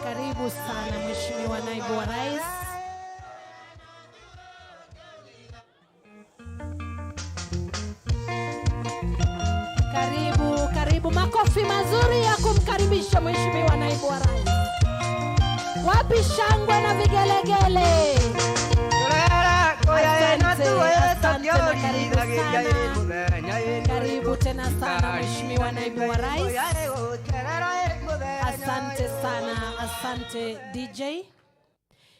Karibu sana Mheshimiwa Naibu wa Rais. Karibu, makofi mazuri ya kumkaribisha Mheshimiwa Naibu wa Rais. Wapi shangwe na vigelegele? Karibu tena sana Mheshimiwa Naibu wa Rais. Asante sana, asante DJ.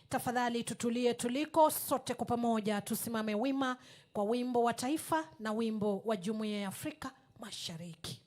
Tafadhali tutulie tuliko, sote kwa pamoja tusimame wima kwa wimbo wa taifa na wimbo wa Jumuiya ya Afrika Mashariki.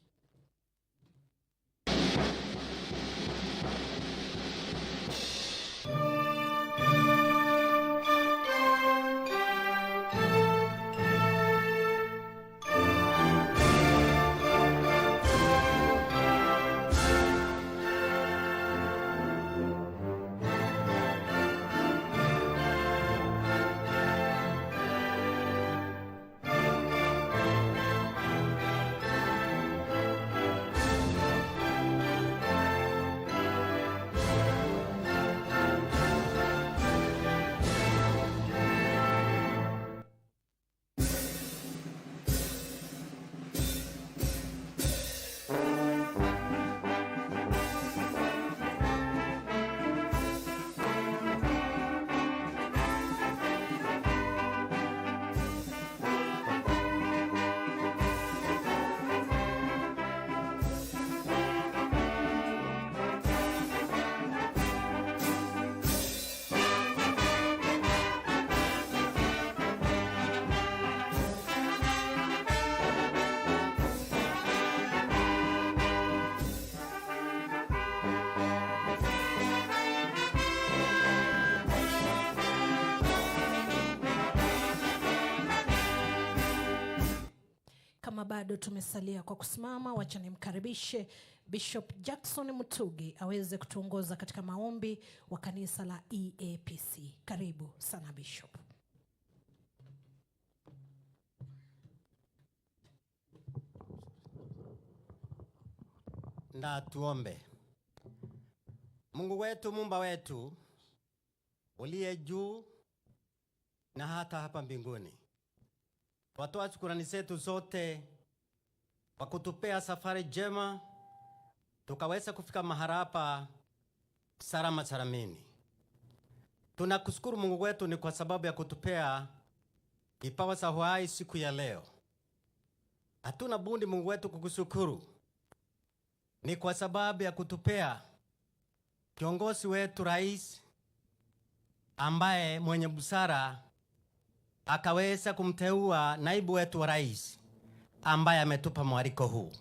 Bado tumesalia kwa kusimama, wacha nimkaribishe Bishop Jackson Mutugi aweze kutuongoza katika maombi wa kanisa la EAPC. Karibu sana Bishop. Na tuombe. Mungu wetu, Muumba wetu, uliye juu na hata hapa mbinguni, twatoa shukrani zetu zote kwa kutupea safari jema tukaweza kufika mahali hapa salama salamini. Tunakushukuru Mungu wetu ni kwa sababu ya kutupea kipawa cha uhai siku ya leo. Hatuna budi Mungu wetu kukushukuru ni kwa sababu ya kutupea kiongozi wetu rais ambaye mwenye busara akaweza kumteua naibu wetu wa rais ambaye ametupa mwaliko huu.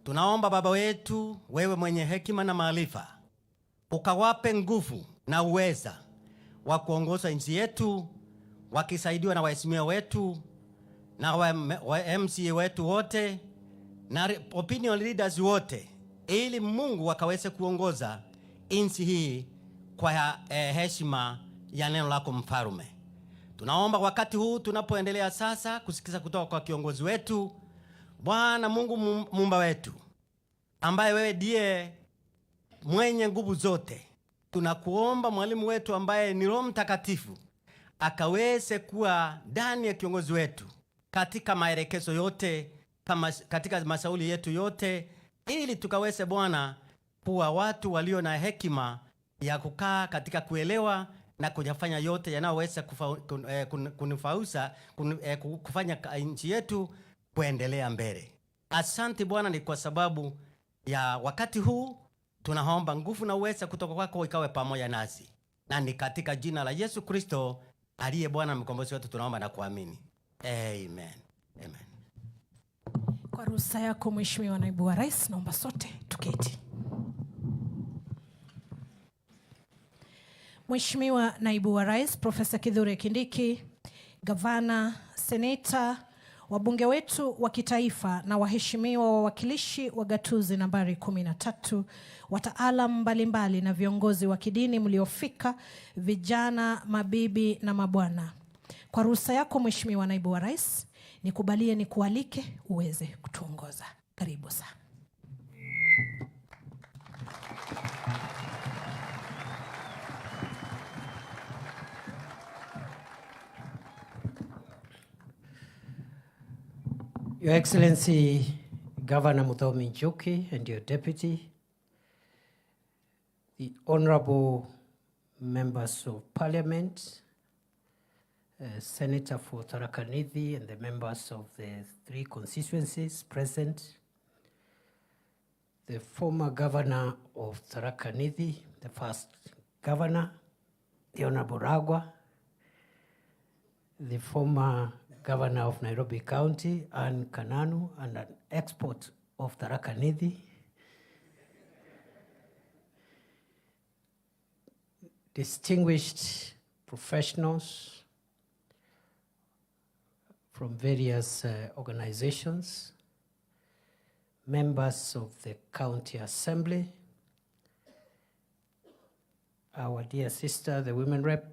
Tunaomba Baba wetu, wewe mwenye hekima na maarifa, ukawape nguvu na uweza wa kuongoza nchi yetu, wakisaidiwa na waheshimiwa wetu na wa MCA wetu wote na opinion leaders wote, ili Mungu wakaweze kuongoza nchi hii kwa heshima ya neno lako Mfalme. Tunaomba wakati huu tunapoendelea sasa kusikiza kutoka kwa kiongozi wetu, Bwana Mungu Muumba wetu, ambaye wewe ndiye mwenye nguvu zote, tunakuomba mwalimu wetu ambaye ni Roho Mtakatifu akaweze kuwa ndani ya kiongozi wetu katika maelekezo yote, kama katika mashauri yetu yote, ili tukaweze Bwana kuwa watu walio na hekima ya kukaa katika kuelewa na kujafanya yote yanayoweza kufanya nchi yetu kuendelea mbele. Asante Bwana, ni kwa sababu ya wakati huu tunaomba nguvu na uweza kutoka kwako ikawe pamoja nasi. Na ni katika jina la Yesu Kristo aliye Bwana mkombozi wetu tunaomba na kuamini. Amen. Amen. Kwa ruhusa yako Mheshimiwa Naibu wa Rais, naomba sote tuketi. Mheshimiwa Naibu wa Rais Profesa KITHURE Kindiki, Gavana, Seneta, wabunge wetu wa kitaifa na waheshimiwa wawakilishi wa gatuzi nambari 13, wataalam mbalimbali na viongozi wa kidini mliofika, vijana, mabibi na mabwana. Kwa ruhusa yako Mheshimiwa Naibu wa Rais, nikubalie nikualike uweze kutuongoza. Karibu sana. Your Excellency, Governor Muthomi Njuki and your deputy, the honorable members of parliament, Senator for Tharaka Nithi and the members of the 3 constituencies present, the former governor of Tharaka Nithi, the first governor, the Honorable RIGATHI, the former governor of Nairobi County, Anne Kananu, and an expert of Tharaka Nithi, distinguished professionals from various organizations, members of the County Assembly, our dear sister, the Women Rep,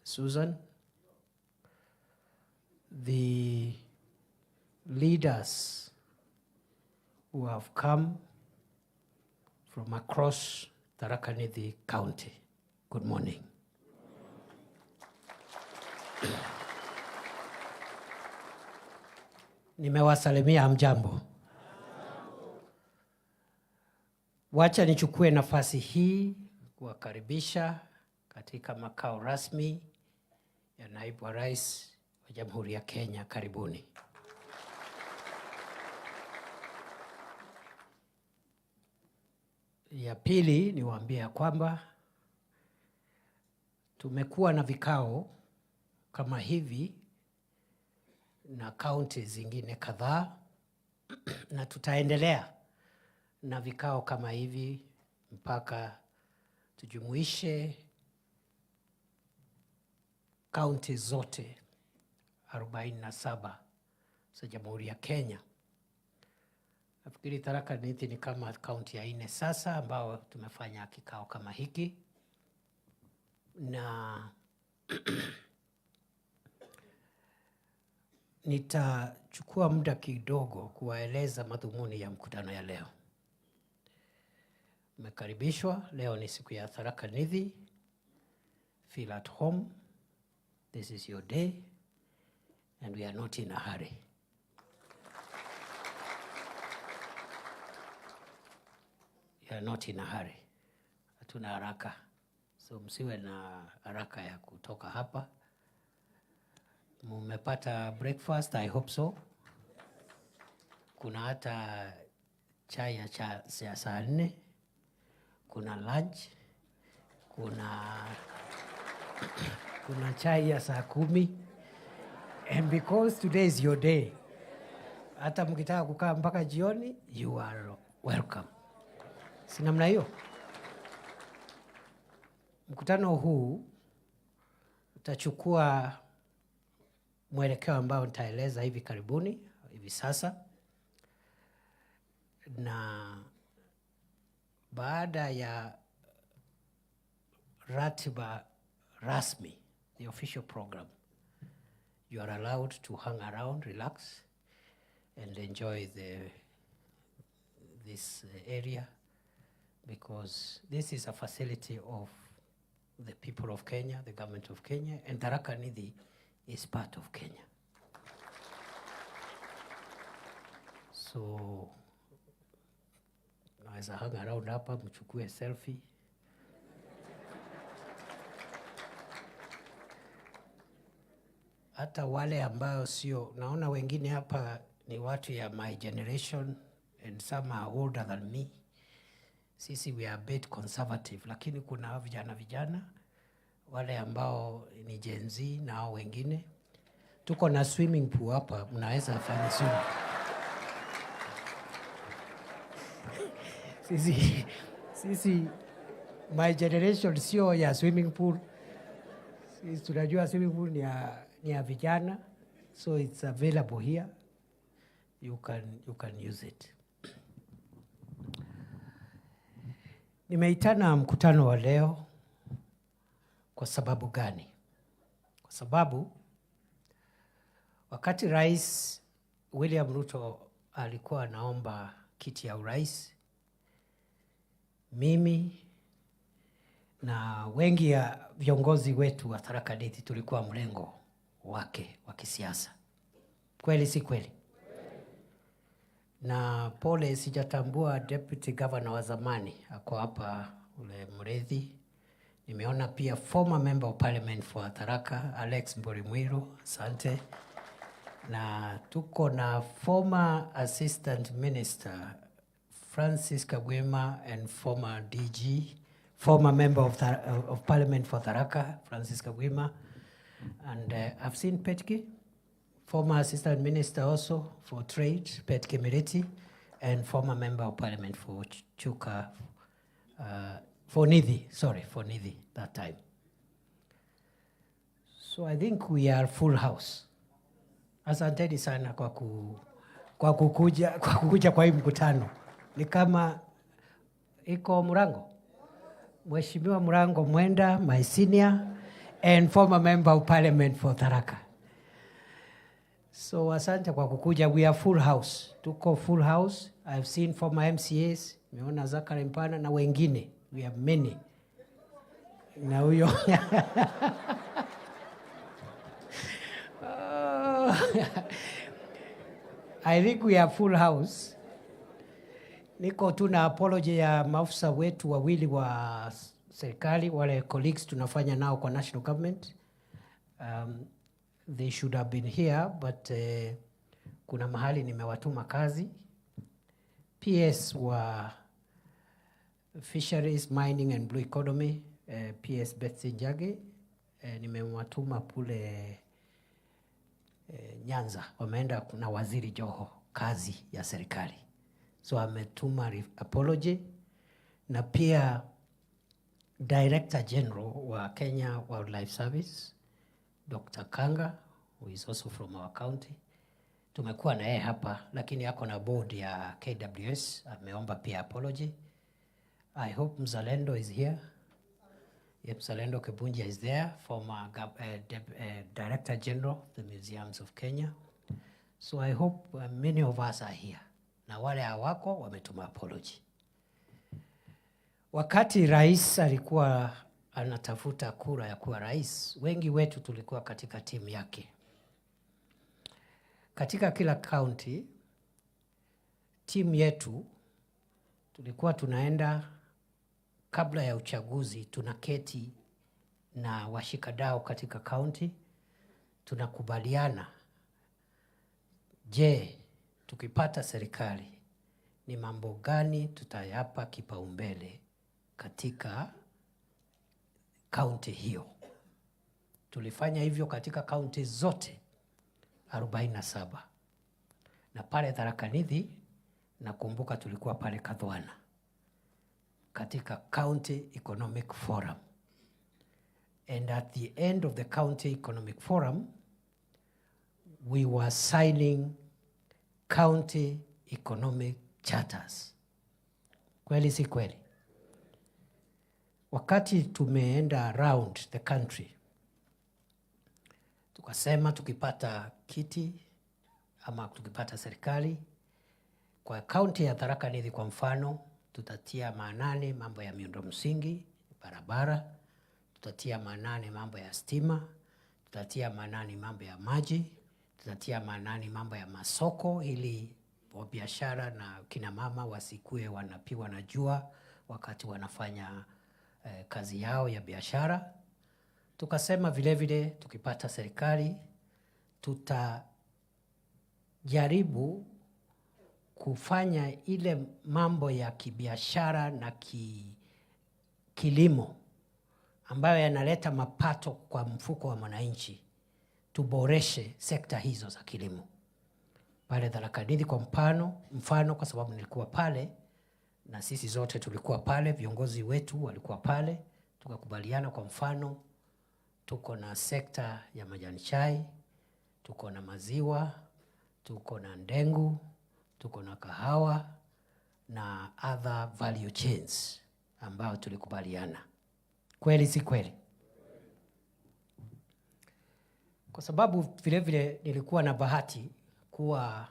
Susan, the leaders who have come from across Tharaka Nithi County. Good morning. Nimewasalimia hamjambo. Wacha nichukue nafasi hii kuwakaribisha katika makao rasmi ya Naibu wa Rais wa Jamhuri ya Kenya. Karibuni. Ya pili niwaambie kwamba tumekuwa na vikao kama hivi na kaunti zingine kadhaa na tutaendelea na vikao kama hivi mpaka tujumuishe kaunti zote 47 za Jamhuri ya Kenya. Nafikiri Tharaka Nithi ni kama kaunti ya 4 sasa ambao tumefanya kikao kama hiki, na nitachukua muda kidogo kuwaeleza madhumuni ya mkutano ya leo. Mmekaribishwa. Leo ni siku ya Tharaka Nithi. Feel at home. This is your day and we are not in a hurry. We are not in a hurry. Hatuna haraka. So msiwe na haraka ya kutoka hapa. Mmepata breakfast? I hope so. Kuna hata chai ya saa 4. Kuna lunch. Kuna chai ya saa 10. And because today is your day, hata mkitaka kukaa mpaka jioni, you are welcome. Si namna hiyo? Mkutano huu utachukua mwelekeo ambao nitaeleza hivi karibuni, hivi sasa. Na baada ya ratiba rasmi, the official program, you are allowed to hang around, relax, and enjoy this area, because this is a facility of the people of Kenya, the government of Kenya, and Tharaka Nithi is part of Kenya. So, naweza hang around hapa, mchukue selfie. Hata wale ambao sio, naona wengine hapa ni watu ya my generation and some are older than me. Sisi we are a bit conservative, lakini kuna vijana wale ambao ni Gen Z na hao wengine. Tuko na swimming pool hapa, mnaweza fanya swimming. Sisi my generation sio ya swimming pool. Sisi tunajua swimming pool ni ya vijana, so it's available here. You can use it. Nimeitana mkutano wa leo kwa sababu gani? Kwa sababu wakati Rais William Ruto alikuwa anaomba kiti ya urais, mimi na wengi ya viongozi wetu wa Tharaka Nithi tulikuwa mlengo wake wa kisiasa. Kweli si kweli? Na pole sijatambua deputy governor wa zamani ako hapa ule Muriithi. Nimeona pia former member of parliament for Tharaka Alex Mborimwiru, asante. Na tuko na former assistant minister Francis Kagwema and former DG, former member of parliament for Tharaka Francis Kagwema. And I've seen Petke, former assistant minister also for trade, Petke Miriti, and former member of parliament for Chuka, for Nithi that time. So I think we are full house. Asanteni sana kwa kukuja kwa hii mkutano. Ni kama iko Murango. Mheshimiwa Murango Mwenda, my senior, and former member of parliament for Tharaka. So asante kwa kukuja. We are full house. Tuko full house. I've seen former MCAs, nimeona Zachary Mpana na wengine. We have many. Na huyo I think we are full house. Niko tuna apology ya maafisa wetu wawili wa serikali, wale colleagues tunafanya nao kwa national government. They should have been here, but kuna mahali nimewatuma kazi. PS wa Fisheries, Mining and Blue Economy, PS Betsy Njage, nimewatuma kule Nyanza, wameenda na waziri Joho kazi ya serikali. So ametuma apology, na pia Director General wa Kenya Wildlife Service, Dr. Kanga, who is also from our county. Tumekuwa na yeye hapa, lakini yako na board ya KWS, ameomba pia apology. I hope Mzalendo is here. Yep, Mzalendo Kebunja is there, former Director General of the Museums of Kenya. So I hope many of us are here. Na wale hawako wametuma apology. Wakati rais alikuwa anatafuta kura ya kuwa rais, wengi wetu tulikuwa katika timu yake. Katika kila county, timu yetu tulikuwa tunaenda kabla ya uchaguzi, tunaketi na washikadau katika county, tunakubaliana, je, tukipata serikali ni mambo gani tutayapa kipaumbele katika county hiyo. Tulifanya hivyo katika county zote 47. Na pale Tharaka Nithi, nakumbuka tulikuwa pale Kadhwana katika County Economic Forum. And at the end of the County Economic Forum, we were signing county economic charters. Kweli si kweli? Wakati tumeenda around the country, tukasema tukipata kiti ama tukipata serikali, kwa county ya Tharaka Nithi kwa mfano, tutatia maanani mambo ya miundo msingi, barabara, tutatia maanani mambo ya stima, tutatia maanani mambo ya maji, tutatia maanani mambo ya masoko ili wabiashara na kina mama wasikue wanapigwa na jua wakati wanafanya kazi yao ya biashara. Tukasema vile vile tukipata serikali tutajaribu kufanya ile mambo ya kibiashara na kilimo ambayo yanaleta mapato kwa mfuko wa mwananchi, tuboreshe sekta hizo za kilimo. Pale Tharaka Nithi kwa mfano kwa sababu nilikuwa pale na sisi zote tulikuwa pale, viongozi wetu walikuwa pale, tukakubaliana kwa mfano tuko na sekta ya majani chai, tuko na maziwa, tuko na ndengu, tuko na kahawa na other value chains ambao tulikubaliana. Kweli si kweli? Kwa sababu vile vile nilikuwa na bahati kuwa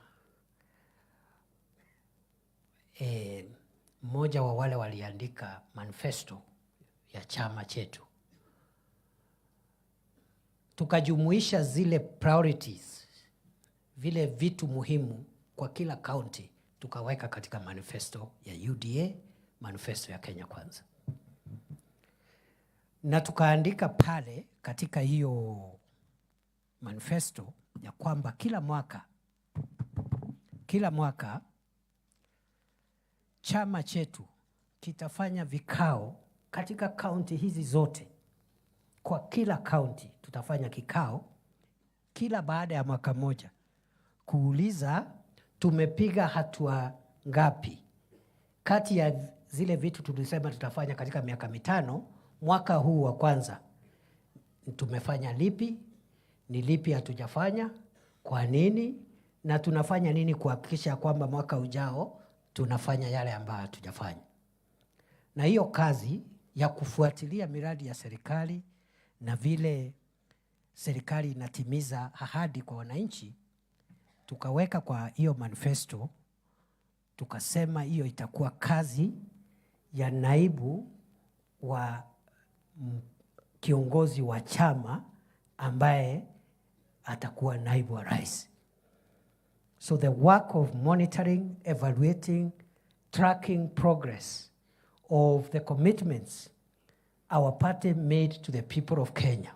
mmoja wa wale waliandika manifesto ya chama chetu. Tukajumuisha zile priorities, vile vitu muhimu kwa kila county tukaweka katika manifesto ya UDA, manifesto ya Kenya Kwanza. Na tukaandika pale katika hiyo manifesto ya kwamba kila mwaka chama chetu kitafanya vikao katika kaunti hizi zote. Kwa kila kaunti tutafanya kikao kila baada ya mwaka moja kuuliza tumepiga hatua ngapi kati ya zile vitu tulisema tutafanya katika miaka 5. Mwaka huu wa kwanza tumefanya lipi, ni lipi hatujafanya, kwa nini, na tunafanya nini kuhakikisha kwamba mwaka ujao tunafanya yale ambayo hatujafanya. Na hiyo kazi ya kufuatilia miradi ya serikali na vile serikali inatimiza ahadi kwa wananchi, tukaweka kwa hiyo manifesto, tukasema hiyo itakuwa kazi ya naibu wa kiongozi wa chama ambaye atakuwa naibu wa rais. So the work of monitoring, evaluating, tracking progress of the commitments our party made to the people of Kenya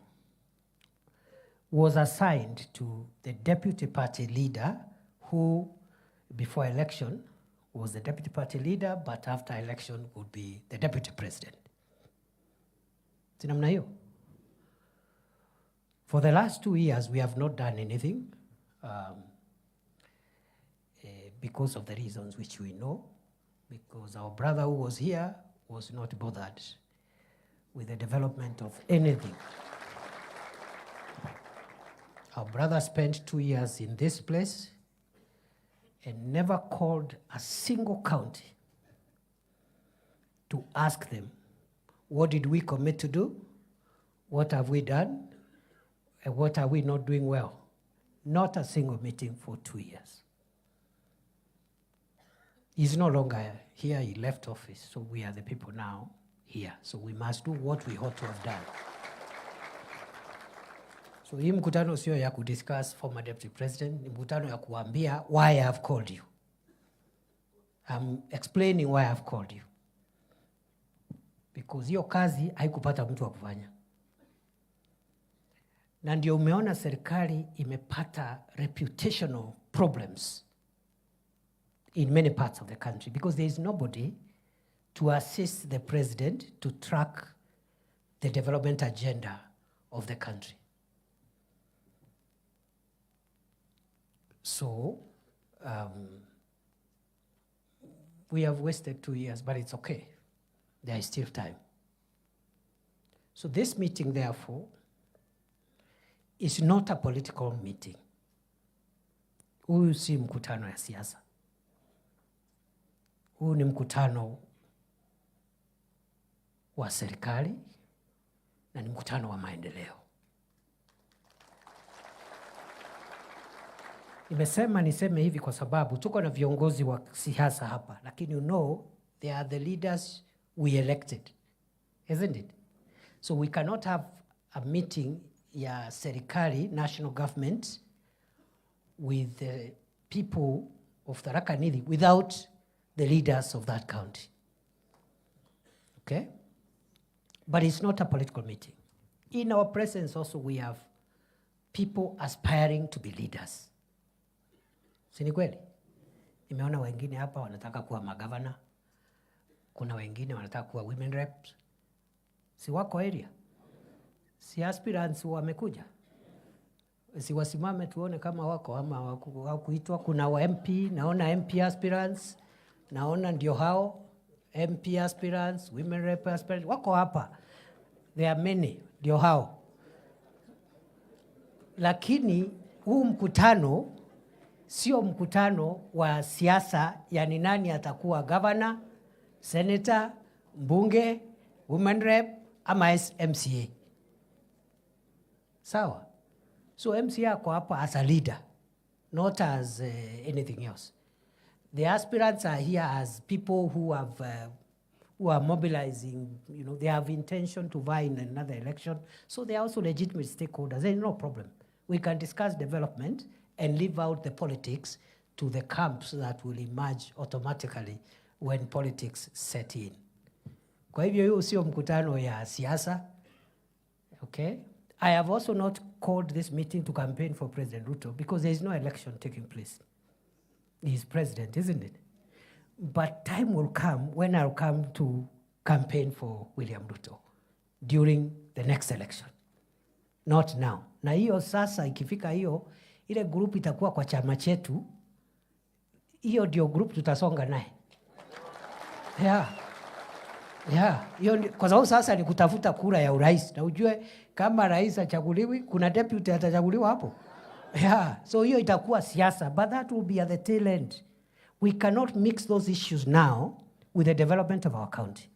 was assigned to the deputy party leader, who before election was the deputy party leader, but after election would be the deputy president. Sinamna hiyo? For the last 2 years, we have not done anything because of the reasons which we know, because our brother who was here was not bothered with the development of anything. Our brother spent 2 years in this place and never called a single county to ask them, what did we commit to do? What have we done? And what are we not doing well? Not a single meeting for 2 years. He's no longer here, he left office, so we are the people now here. So we must do what we ought to have done. So hii mkutano sio ya kudiscuss former deputy president, ni mkutano ya kuambia why I have called you. I'm explaining why I have called you. Because hiyo kazi haikupata mtu wa kufanya. Na ndio umeona serikali imepata reputational problems in many parts of the country, because there is nobody to assist the president to track the development agenda of the country. So, we have wasted 2 years, but it's okay. There is still time. So this meeting, therefore, is not a political meeting. Huu si mkutano ya siasa. Huu ni mkutano wa serikali na ni mkutano wa maendeleo. Niseme hivi kwa sababu tuko na viongozi wa siasa hapa, lakini you know they are the leaders we elected, isn't it? So we cannot have a meeting ya serikali, national government, with the people of Tharaka Nithi without the leaders of that county. Okay? But it's not a political meeting. In our presence also we have people aspiring to be leaders. Si ni kweli? Nimeona wengine hapa wanataka kuwa magavana. Kuna wengine wanataka kuwa women reps. Si wako area? Si aspirants wamekuja? Si wasimame tuone kama wako ama hawakuitwa. Kuna wa MP, naona MP aspirants, naona ndio hao MP aspirants, women rep aspirants, wako hapa. There are many, ndio hao. Lakini huu mkutano sio mkutano wa siasa, yani nani atakuwa governor, senator, mbunge, women rep ama MCA. Sawa? So MCA ako hapa as a leader, not as anything else. The aspirants are here as people who are mobilizing, you know, they have intention to vie in another election. So they are also legitimate stakeholders. There is no problem. We can discuss development and leave out the politics to the camps that will emerge automatically when politics set in. Kwa hivyo hiyo sio mkutano ya siasa. Okay? I have also not called this meeting to campaign for President Ruto because there is no election taking place. He is president, isn't it? But time will come when I'll come to campaign for William Ruto during the next election. Not now. Na hiyo sasa ikifika hiyo, ile group itakuwa kwa chama chetu, hiyo ndio group tutasonga naye. Hiyo kwa sababu sasa ni kutafuta kura ya urais. Na ujue kama rais achaguliwi, kuna deputy atachaguliwa hapo. So hiyo itakuwa siasa, but that will be at the tail end. We cannot mix those issues now with the development of our county.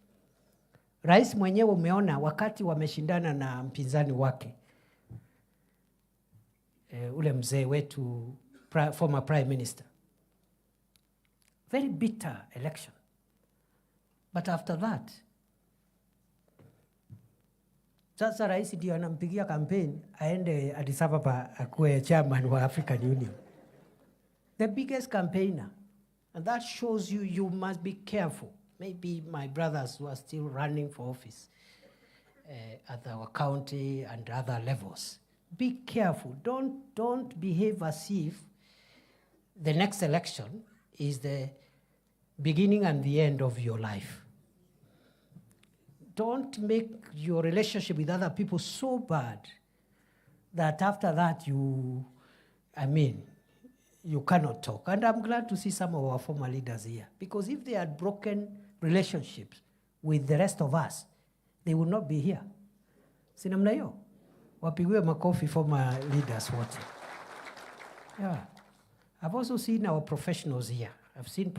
Rais mwenyewe umeona wakati wameshindana na mpinzani wake, ule mzee wetu, former prime minister. Very bitter election. But after that, sasa rais ndio anampigia campaign aende Addis Ababa akuwe chairman wa African Union. The biggest campaigner. And that shows you must be careful. Maybe my brothers who are still running for office at our county and other levels. Be careful. Don't behave as if the next election is the beginning and the end of your life. Don't make your relationship with other people so bad that after that you cannot talk. And I'm glad to see some of our former leaders here. Because if they had broken relationships with the rest of us, they would not be here. Sinamna hiyo? Wapigiwe makofi former leaders wote. Yeah. I've also seen our professionals here. I've seen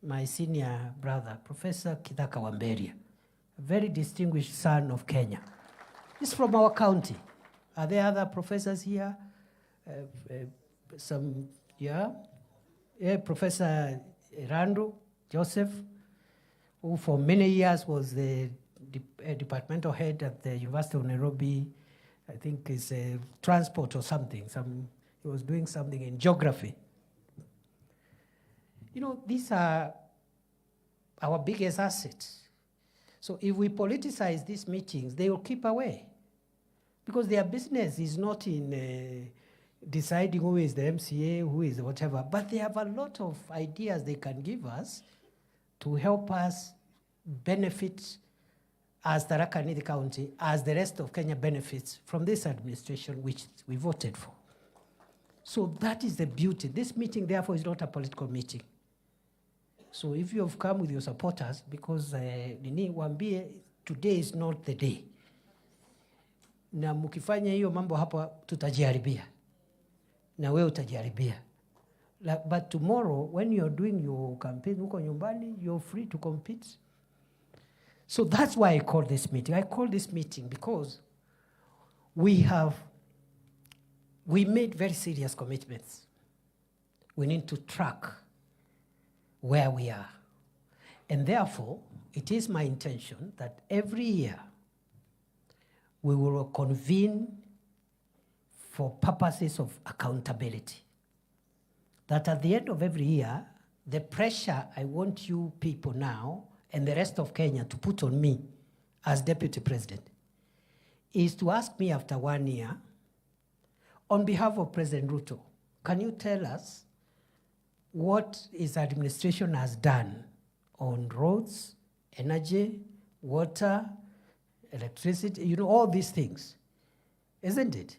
my senior brother, Professor Tharaka Nithi, a very distinguished son of Kenya. He's from our county. Are there other professors here? Professor Randu Joseph, who for many years was the departmental head at the University of Nairobi. I think is a transport or something. He was doing something in geography. These are our biggest assets. So if we politicize these meetings, they will keep away. Because their business is not in deciding who is the MCA, who is whatever, but they have a lot of ideas they can give us to help us benefit as Tharaka Nithi County, as the rest of Kenya benefits from this administration which we voted for. So that is the beauty. This meeting, therefore, is not a political meeting. So if you have come with your supporters, because wambie, today is not the day. Na mukifanya hiyo mambo hapa tutajiharibia. Na wewe utajiharibia. But tomorrow, when you're doing your campaign, uko nyumbani, you're free to compete. So that's why I called this meeting. I called this meeting because we made very serious commitments. We need to track where we are. And therefore, it is my intention that every year we will convene for purposes of accountability. That at the end of every year, the pressure I want you people now and the rest of Kenya to put on me as Deputy President is to ask me after 1 year, on behalf of President Ruto, can you tell us what his administration has done on roads, energy, water, electricity, all these things, isn't it?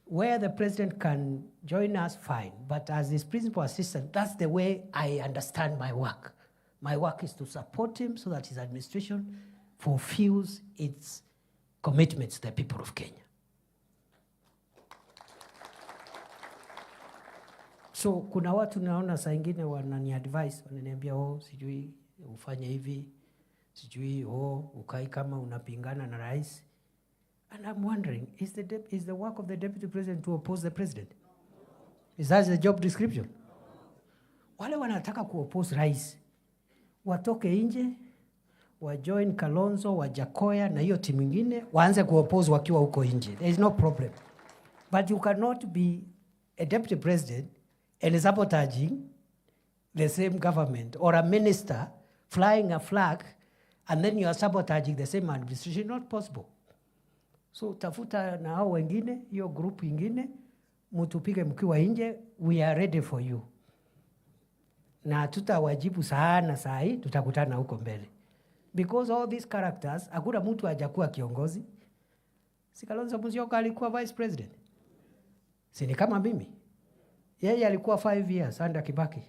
Where the president can join us, fine. But as his principal assistant, that's the way I understand my work. My work is to support him so that his administration fulfills its commitments to the people of Kenya. So kuna watu naona saa ingine wanani advice, wananiambia sijui ufanye hivi, sijui ukai kama unapingana na rais. And I'm wondering, is the work of the deputy president to oppose the president? Is that the job description? Wale wanataka kuoppose rais, watoke nje, wajoin Kalonzo, Wajakoya na hiyo timu ingine, waanze kuoppose wakiwa huko nje. There is no problem. But you cannot be a deputy president and sabotaging the same government, or a minister flying a flag and then you are sabotaging the same administration, not possible. So tafuta na hao wengine, hiyo group ingine, mutupige mkiwa nje, we are ready for you. Na tutawajibu sana saa hii, tutakutana huko mbele. Because all these characters, hakuna mtu hajakuwa kiongozi. Si Kalonzo Musyoka alikuwa vice president? Si ni kama mimi? Yeye alikuwa 5 years under Kibaki.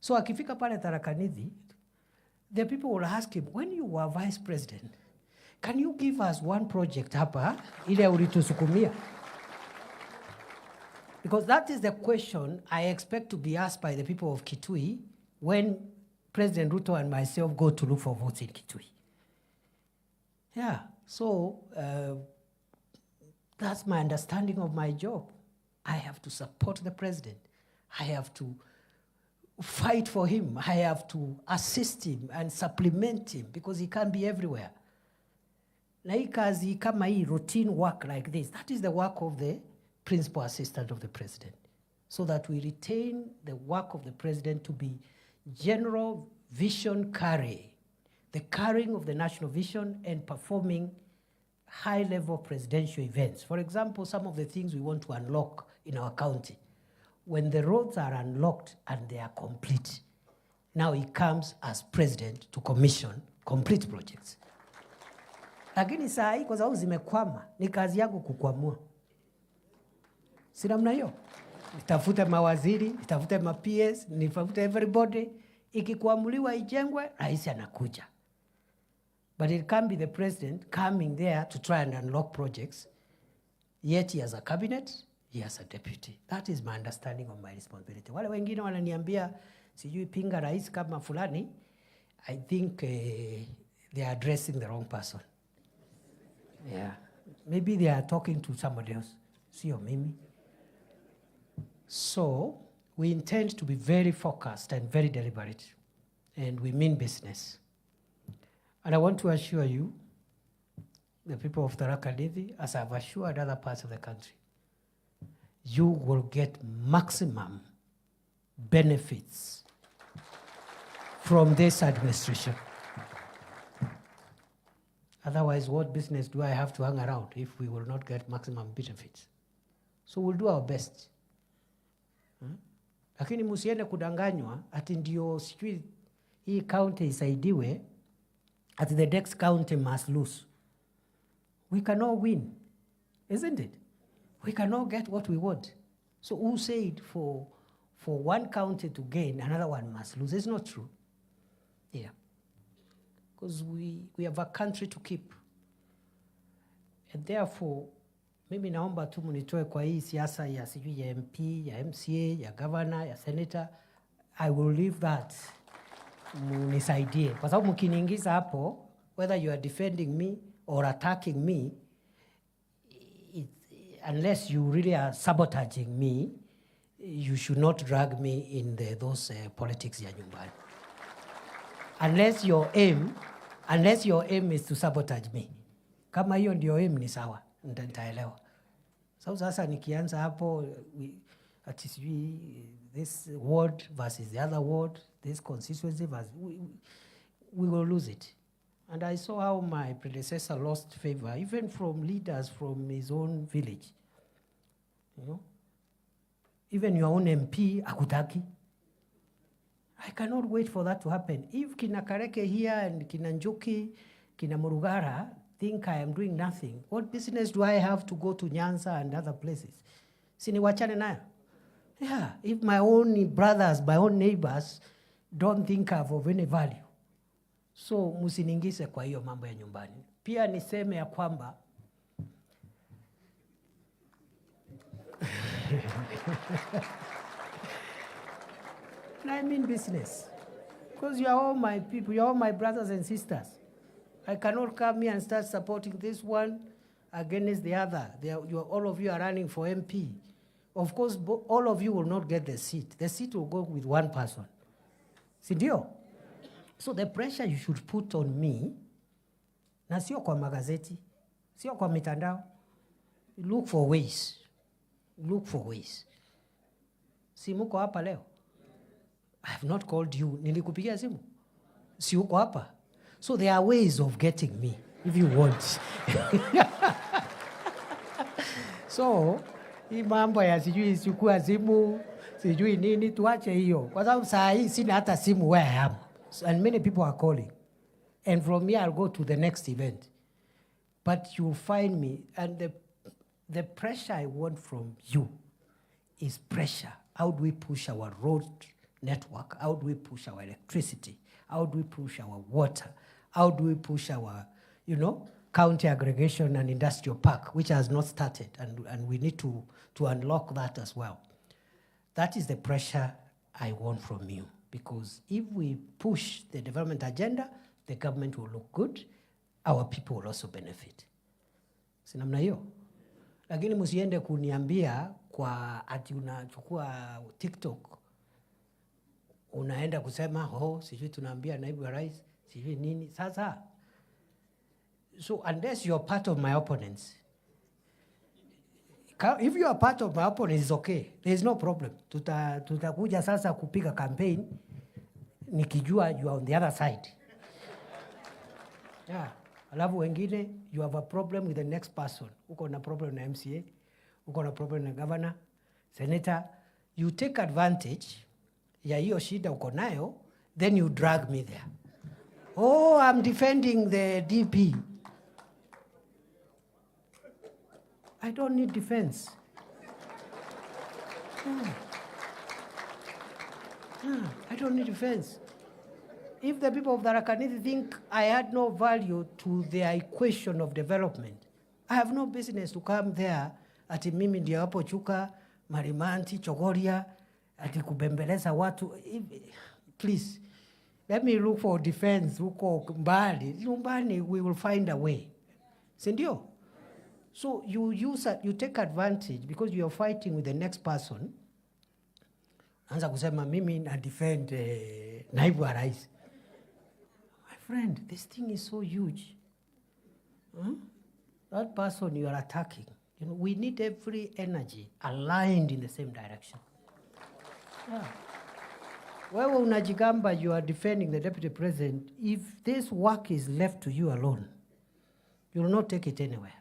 So akifika pale Tharaka Nithi, the people will ask him, when you were vice president, can you give us one project hapa ile ulitusukumia? Because that is the question I expect to be asked by the people of Kitui when President Ruto and myself go to look for votes in Kitui. Yeah, so that's my understanding of my job. I have to support the president. I have to fight for him. I have to assist him and supplement him because he can't be everywhere. Na hii kazi kama hii routine work like this, that is the work of the principal assistant of the president, so that we retain the work of the president to be general vision carrying, the carrying of the national vision and performing high-level presidential events. For example, some of the things we want to unlock in our county. When the roads are unlocked and they are complete, now he comes as president to commission complete projects. Lakini saa hii kwa sababu zimekwama, ni kazi yangu kukwamua. Si namna hiyo? Nitafute mawaziri, nitafute ma-PS, nitafute everybody. Ikikuamuliwa ijengwe, rais anakuja. But it can't be the president coming there to try and unlock projects, yet he has a cabinet, he has a deputy. That is my understanding of my responsibility. Wale wengine wananiambia, sijui pinga rais kama fulani, I think they are addressing the wrong person. Yeah, maybe they are talking to somebody else. Sio mimi. So, we intend to be very focused and very deliberate, and we mean business. And I want to assure you, the people of Tharaka Nithi, as I've assured other parts of the country, you will get maximum benefits from this administration. Otherwise, what business do I have to hang around if we will not get maximum benefits? So we'll do our best. Lakini musiende kudanganywa ati ndio sijui hii county isaidiwe, ati the next county must lose. We cannot win, isn't it? We cannot get what we want. So who said for one county to gain, another one must lose? It's not true. Yeah. Because we have a country to keep. And therefore, mimi naomba tu munitoe kwa hii siasa ya sijui ya MP, ya MCA, ya governor, ya senator. I will leave that. Munisaidie. Kwa sababu mkiniingiza hapo, whether you are defending me or attacking me, unless you really are sabotaging me, you should not drag me in those politics ya nyumbani. Unless your aim is to sabotage me. Kama hiyo ndio aim ni sawa, nitaelewa. So sasa nikianza hapo, ati sijui this ward versus the other ward, this constituency versus, we will lose it. And I saw how my predecessor lost favor, even from leaders from his own village. You know? Even your own MP, akutaki. I cannot wait for that to happen. If kina Kareke here and kina Njuki, kina Murugara think I am doing nothing, what business do I have to go to Nyanza and other places? Sini wachane nayo. Yeah, if my own brothers, my own neighbors don't think I'm of any value. So musiningise kwa hiyo mambo ya nyumbani. Pia niseme ya kwamba and I mean business. Because you are all my people, you are all my brothers and sisters. I cannot come here and start supporting this one against the other. All of you are running for MP. Of course, all of you will not get the seat. The seat will go with one person. Sindio? So the pressure you should put on me, na sio kwa magazeti, sio kwa mitandao, look for ways. Look for ways. Si muko hapa leo? I have not called you. Nilikupigia simu? Si uko hapa? So there are ways of getting me, if you want. So, hii mambo ya sijui chukua simu, sijui nini, tuache hiyo. Kwa sababu saa hii sina hata simu where I am. And many people are calling. And from here I'll go to the next event. But you'll find me, and the pressure I want from you is pressure. How do we push our road network? How do we push our electricity? How do we push our water? How do we push our, county aggregation and industrial park, which has not started, and we need to unlock that as well. That is the pressure I want from you, because if we push the development agenda, the government will look good, our people will also benefit. Si namna hiyo? Lakini msiende kuniambia kwa ati unachukua TikTok, unaenda kusema, sijui tunaambia naibu wa rais, sijui nini. Sasa, so unless you're part of my opponents, if you are part of my opponents, it's okay. There is no problem. Tutakuja sasa kupiga campaign, nikijua you are on the other side. Yeah. Alafu wengine, you have a problem with the next person. Uko na problem na MCA, uko na problem na governor, senator. You take advantage ya hiyo shida uko nayo, then you drag me there. I'm defending the DP. I don't need defense. I don't need defense. If the people of Tharaka Nithi think I had no value to their equation of development, I have no business to come there ati mimi ndio hapo Chuka, Marimanti, Chogoria, ati kubembeleza watu. Please, let me look for defense huko mbali. Nyumbani, we will find a way. Sindio? So you take advantage because you are fighting with the next person. Anza kusema mimi na defend naibu wa rais. My friend, this thing is so huge. That person you are attacking, we need every energy aligned in the same direction. Yeah. Wewe unajigamba you are defending the deputy president. If this work is left to you alone, you will not take it anywhere.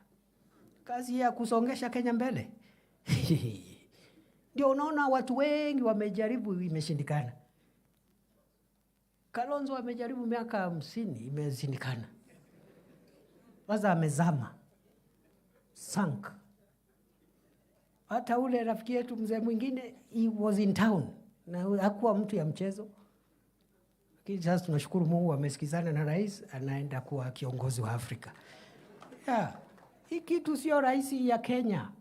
Kazi ya kusongesha Kenya mbele. Ndio unaona watu wengi wamejaribu, imeshindikana. Kalonzo wamejaribu miaka 50, imeshindikana. Waza amezama. Sank. Hata ule rafiki yetu mzee mwingine, he was in town. Na hakuwa mtu ya mchezo. Lakini sasa tunashukuru Mungu amesikizana na rais, anaenda kuwa kiongozi wa Afrika. Yeah. Hii kitu sio rahisi ya Kenya.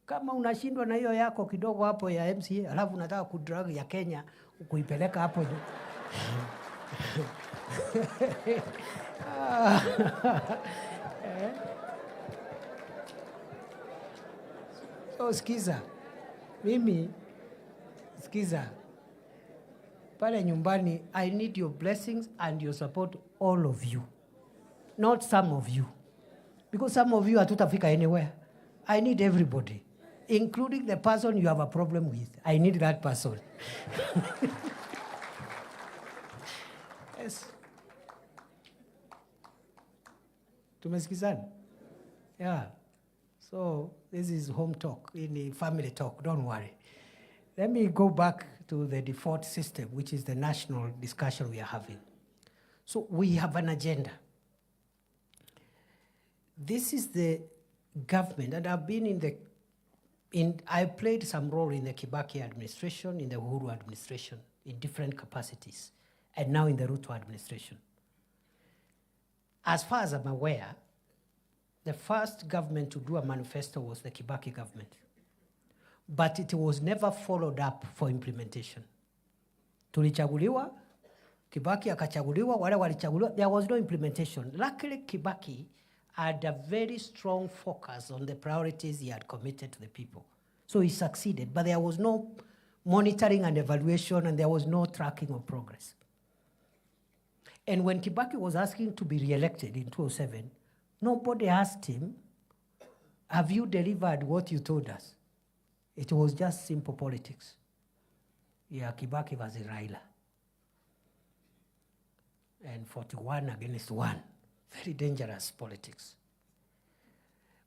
Kama unashindwa na hiyo yako kidogo hapo ya MCA, alafu unataka kudrag ya Kenya, kuipeleka hapo. So sikiza. Mimi, sikiza. Pale nyumbani, I need your blessings and your support, all of you. Not some of you. Because some of you hatutafika anywhere. I need everybody, including the person you have a problem with. I need that person. Yes. Tumesikizana? Yeah. So this is home talk, in family talk, don't worry. Let me go back to the default system, which is the national discussion we are having. So we have an agenda. This is the government, and I've been I played some role in the Kibaki administration, in the Uhuru administration, in different capacities, and now in the Ruto administration. As far as I'm aware, the first government to do a manifesto was the Kibaki government. But it was never followed up for implementation. Tulichaguliwa, Kibaki akachaguliwa, wale walichaguliwa, there was no implementation. Luckily, Kibaki had a very strong focus on the priorities he had committed to the people. So he succeeded, but there was no monitoring and evaluation, and there was no tracking of progress. And when Kibaki was asking to be re-elected in 2007, nobody asked him, have you delivered what you told us? It was just simple politics. ya Kibaki versus Raila. And 41 against 1. Very dangerous politics.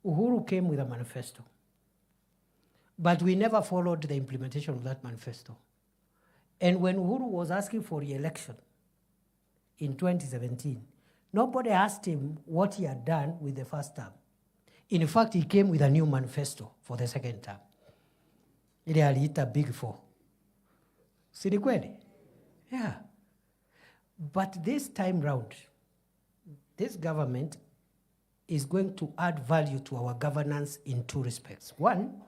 Uhuru came with a manifesto. But we never followed the implementation of that manifesto. And when Uhuru was asking for re-election in 2017, nobody asked him what he had done with the first term. In fact, he came with a new manifesto for the second term. Ile aliita Big Four. Si ni kweli? Yeah. But this time round, this government is going to add value to our governance in two respects. One,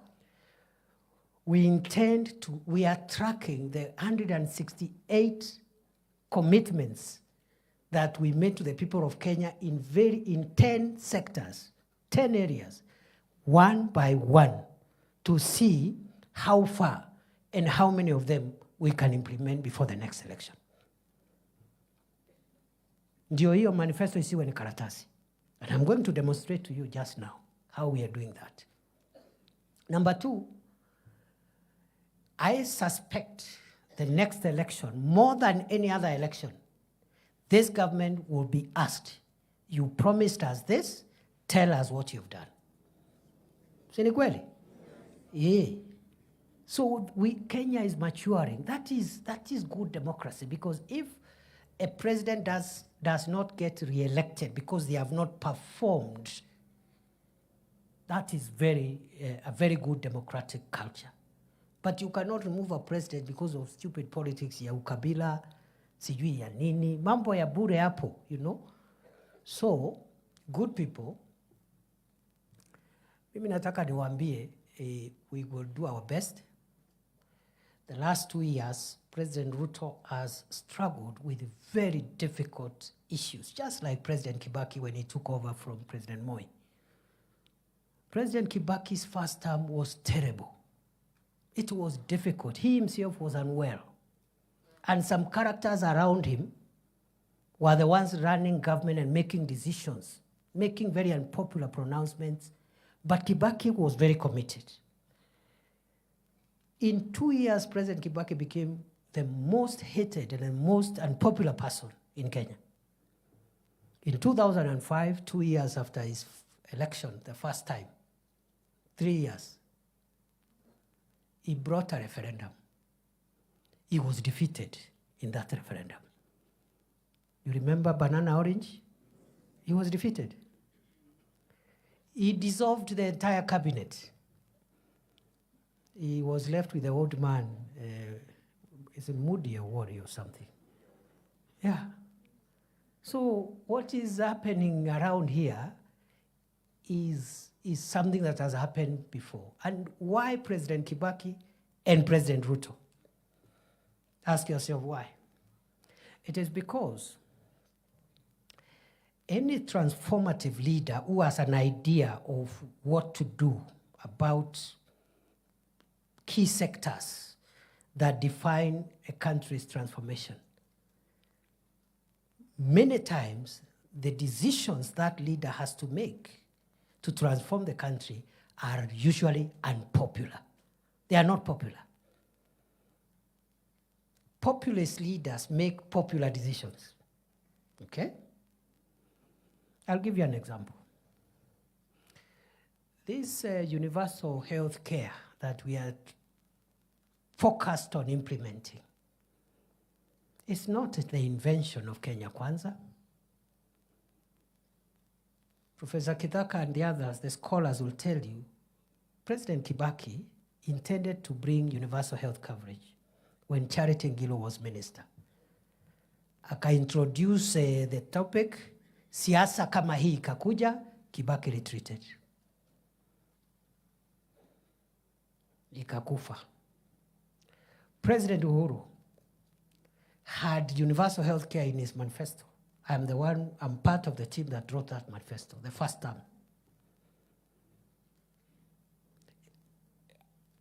we are tracking the 168 commitments that we made to the people of Kenya in 10 sectors, 10 areas, one by one, to see how far and how many of them we can implement before the next election. Ndio hiyo manifesto isiwe ni karatasi. And I'm going to demonstrate to you just now how we are doing that. Number two, I suspect the next election, more than any other election, this government will be asked, you promised us this, tell us what you've done. Si ni kweli? Yeah. So Kenya is maturing. That is good democracy, because if a president does not get re-elected because they have not performed, that is a very good democratic culture. But you cannot remove a president because of stupid politics ya ukabila, sijui ya nini, mambo ya bure hapo, you know. So, good people, mimi nataka niwaambie, we will do our best. The last 2 years, President Ruto has struggled with very difficult issues, just like President Kibaki when he took over from President Moi. President Kibaki's first term was terrible. It was difficult. He himself was unwell. And some characters around him were the ones running government and making decisions, making very unpopular pronouncements. But Kibaki was very committed. In 2 years, President Kibaki became the most hated and the most unpopular person in Kenya. In 2005, 2 years after his election, the first time, 3 years, he brought a referendum. He was defeated in that referendum. You remember Banana Orange? He was defeated. He dissolved the entire cabinet. He was left with the old man, is it Moody or Worry or something? Yeah. So what is happening around here is something that has happened before. And why President Kibaki and President Ruto? Ask yourself why. It is because any transformative leader who has an idea of what to do about key sectors that define a country's transformation, many times the decisions that leader has to make to transform the country are usually unpopular. They are not popular. Populist leaders make popular decisions. Okay? I'll give you an example. This universal health care that we are focused on implementing, it's not the invention of Kenya Kwanza. Professor Kithaka and the others, the scholars, will tell you, President Kibaki intended to bring universal health coverage when Charity Ngilu was minister. Aka-introduce the topic, siasa kama hii ikakuja, Kibaki retreated. Ikakufa. President Uhuru had universal health care in his manifesto. I'm part of the team that wrote that manifesto, the first term.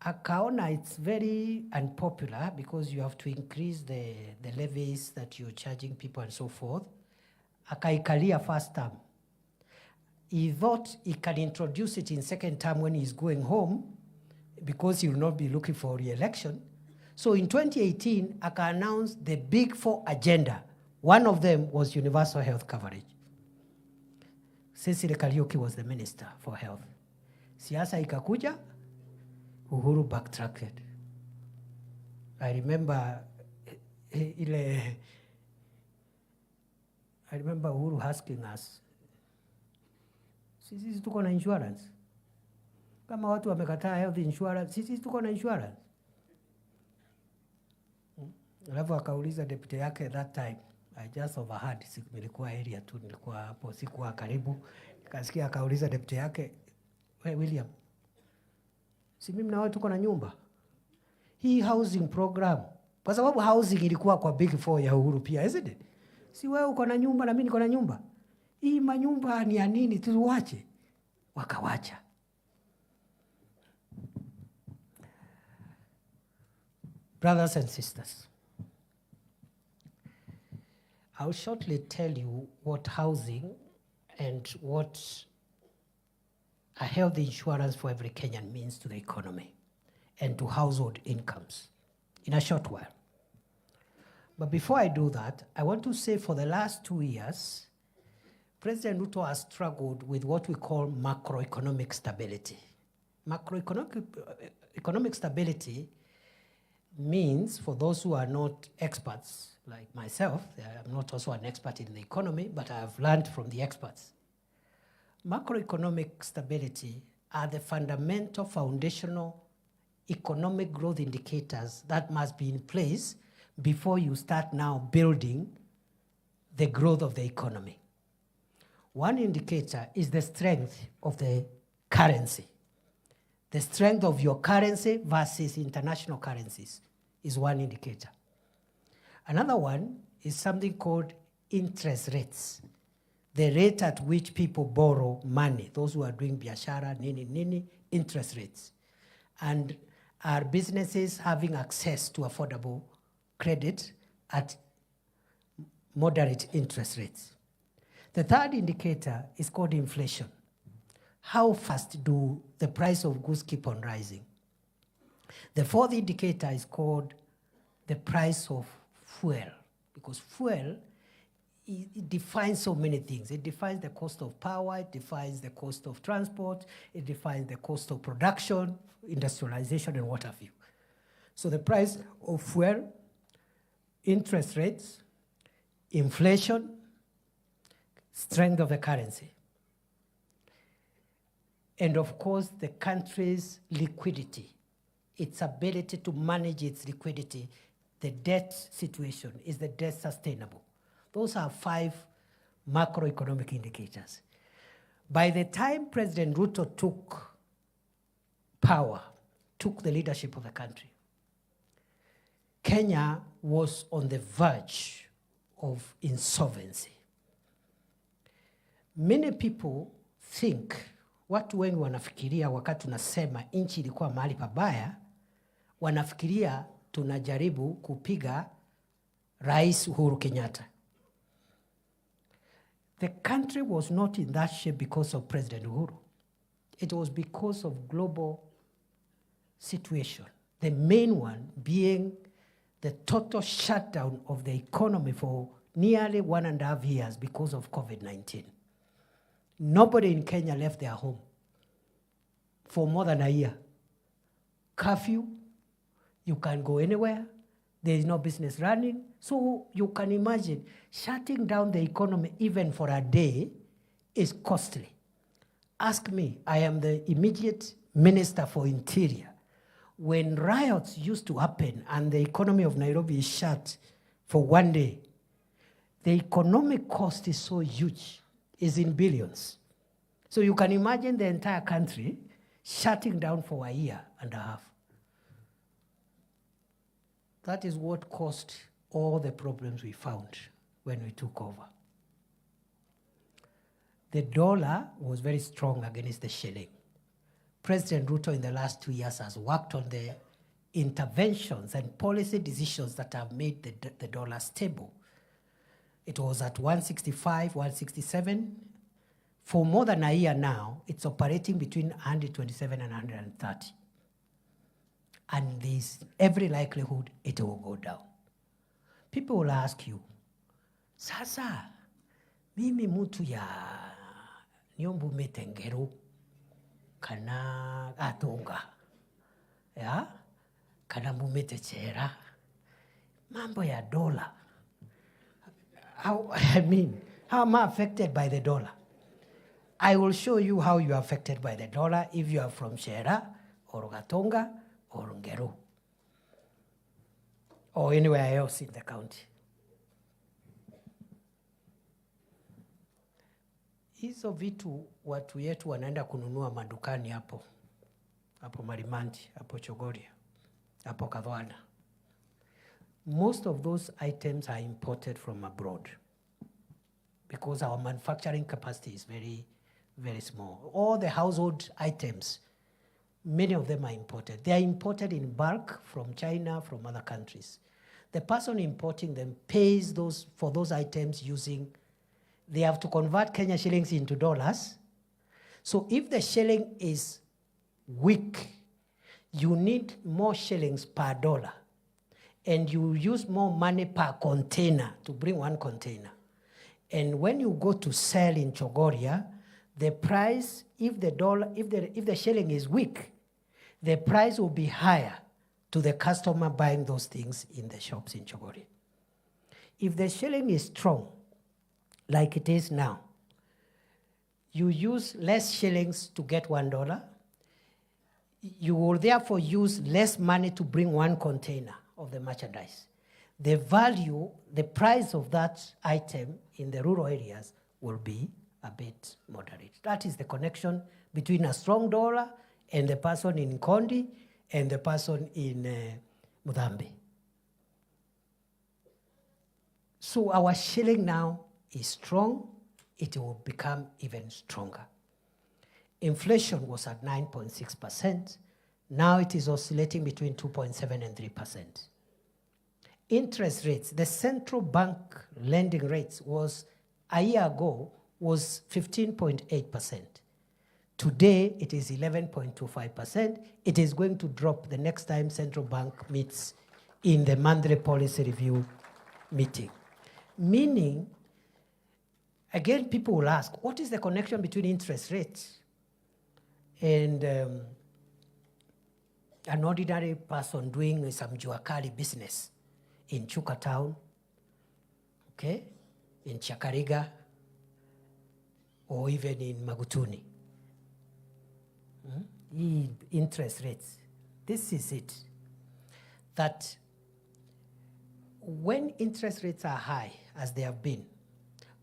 Akaona it's very unpopular because you have to increase the levies that you're charging people and so forth. Akaikalia first term. He thought he can introduce it in second term when he's going home because he will not be looking for re-election. So in 2018, aka announced the big 4 agenda. One of them was universal health coverage. Cecily Kariuki was the minister for health. Siasa ikakuja, Uhuru backtracked. I remember Uhuru asking us, sisi tuko na insurance? Kama watu wamekataa health insurance, sisi tuko na insurance? Alafu akauliza deputy yake that time. I just overheard, nilikuwa area tu, nilikuwa hapo, sikuwa karibu. Nikasikia akauliza deputy yake, "Wewe William, si mimi na wewe tuko na nyumba? Hii housing program." Kwa sababu housing ilikuwa kwa big 4 ya Uhuru pia, isn't it? Si wewe uko na nyumba na mimi niko na nyumba. Hii manyumba ni ya nini, tuwache? Wakawacha. Brothers and sisters, I'll shortly tell you what housing and what a health insurance for every Kenyan means to the economy and to household incomes in a short while. But before I do that, I want to say for the last 2 years, President Ruto has struggled with what we call macroeconomic stability. Macroeconomic stability means, for those who are not experts like myself, I'm not also an expert in the economy, but I have learned from the experts. Macroeconomic stability are the fundamental foundational economic growth indicators that must be in place before you start now building the growth of the economy. One indicator is the strength of the currency. The strength of your currency versus international currencies is one indicator. Another one is something called interest rates. The rate at which people borrow money, those who are doing biashara, nini, interest rates. And are businesses having access to affordable credit at moderate interest rates? The third indicator is called inflation. How fast do the price of goods keep on rising? The fourth indicator is called the price of fuel, because fuel, it defines so many things. It defines the cost of power, it defines the cost of transport, it defines the cost of production, industrialization, and what have you. So the price of fuel, interest rates, inflation, strength of the currency, and of course the country's liquidity, its ability to manage its liquidity, the debt situation, is the debt sustainable? Those are 5 macroeconomic indicators. By the time President Ruto took power, took the leadership of the country, Kenya was on the verge of insolvency. Many people think, watu wengi wanafikiria wakati tunasema nchi ilikuwa mahali pabaya, wanafikiria tunajaribu kupiga Rais Uhuru Kenyatta. The country was not in that shape because of President Uhuru. It was because of global situation. The main one being the total shutdown of the economy for nearly 1.5 years because of COVID-19. Nobody in Kenya left their home for more than a year. Curfew, you can't go anywhere. There is no business running. So you can imagine shutting down the economy even for a day is costly. Ask me, I am the immediate Minister for Interior. When riots used to happen and the economy of Nairobi is shut for one day, the economic cost is so huge, is in billions. So you can imagine the entire country shutting down for 1.5 years. That is what caused all the problems we found when we took over. The dollar was very strong against the shilling. President Ruto in the last 2 years has worked on the interventions and policy decisions that have made the dollar stable. It was at 165, 167. For more than a year now, it's operating between 127 and 130. and there's every likelihood it will go down. People will ask you, sasa, mimi mtu ya nyombu metengero kana atunga, ya? Kana mumete chera, mambo ya dollar. How am I affected by the dollar? I will show you how you are affected by the dollar if you are from Shera or Gatonga or Ngeru or anywhere else in the county. Hizo vitu watu yetu wanaenda kununua madukani hapo Marimanti, hapo Chogoria, hapo Kadhwana. Most of those items are imported from abroad because our manufacturing capacity is very, very small. All the household items, many of them are imported. They are imported in bulk from China, from other countries. The person importing them pays for those items using, they have to convert Kenya shillings into dollars. So if the shilling is weak, you need more shillings per dollar. And you use more money per container to bring one container. And when you go to sell in Chogoria, the price, if the shilling is weak, the price will be higher to the customer buying those things in the shops in Chogoria. If the shilling is strong, like it is now, you use less shillings to get $1. You will therefore use less money to bring one container of the merchandise. The value, the price of that item in the rural areas will be a bit moderate. That is the connection between a strong dollar and the person in Kondi and the person in Mudambe. So our shilling now is strong. It will become even stronger. Inflation was at 9.6%. Now it is oscillating between 2.7 and 3%. Interest rates, the central bank lending rates was, a year ago, was 15.8%. Today, it is 11.25%. It is going to drop the next time central bank meets in the monthly policy review meeting. Meaning, again, people will ask, what is the connection between interest rates and an ordinary person doing some juakali business in Chuka town, okay, in Chakariga, or even in Magutuni? Interest rates. This is it. That when interest rates are high, as they have been,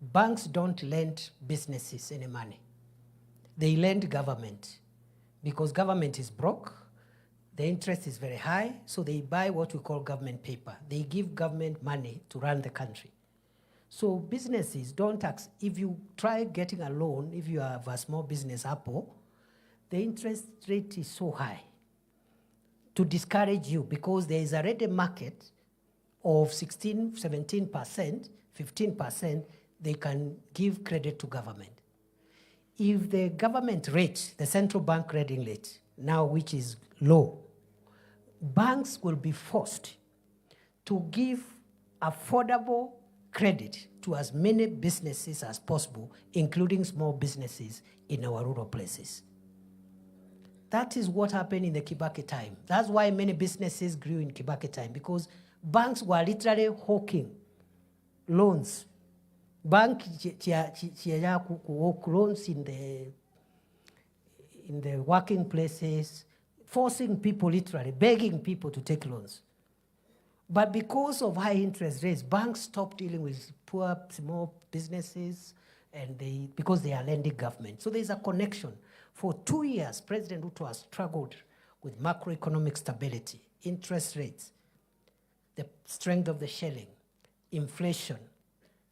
banks don't lend businesses any money. They lend government because government is broke. The interest is very high, so they buy what we call government paper. They give government money to run the country. So businesses don't tax. If you try getting a loan, if you have a small business, Apple, the interest rate is so high to discourage you because there is already a market of 16, 17%, 15%, they can give credit to government. If the government rate, the central bank rating rate, now which is low, banks will be forced to give affordable credit to as many businesses as possible, including small businesses in our rural places. That is what happened in the Kibaki time. That's why many businesses grew in Kibaki time, because banks were literally hawking loans. Bank loans in the working places, forcing people, literally begging people to take loans. But because of high interest rates, banks stopped dealing with poor small businesses, and because they are lending government. So there's a connection. For 2 years, President Ruto has struggled with macroeconomic stability, interest rates, the strength of the shilling, inflation,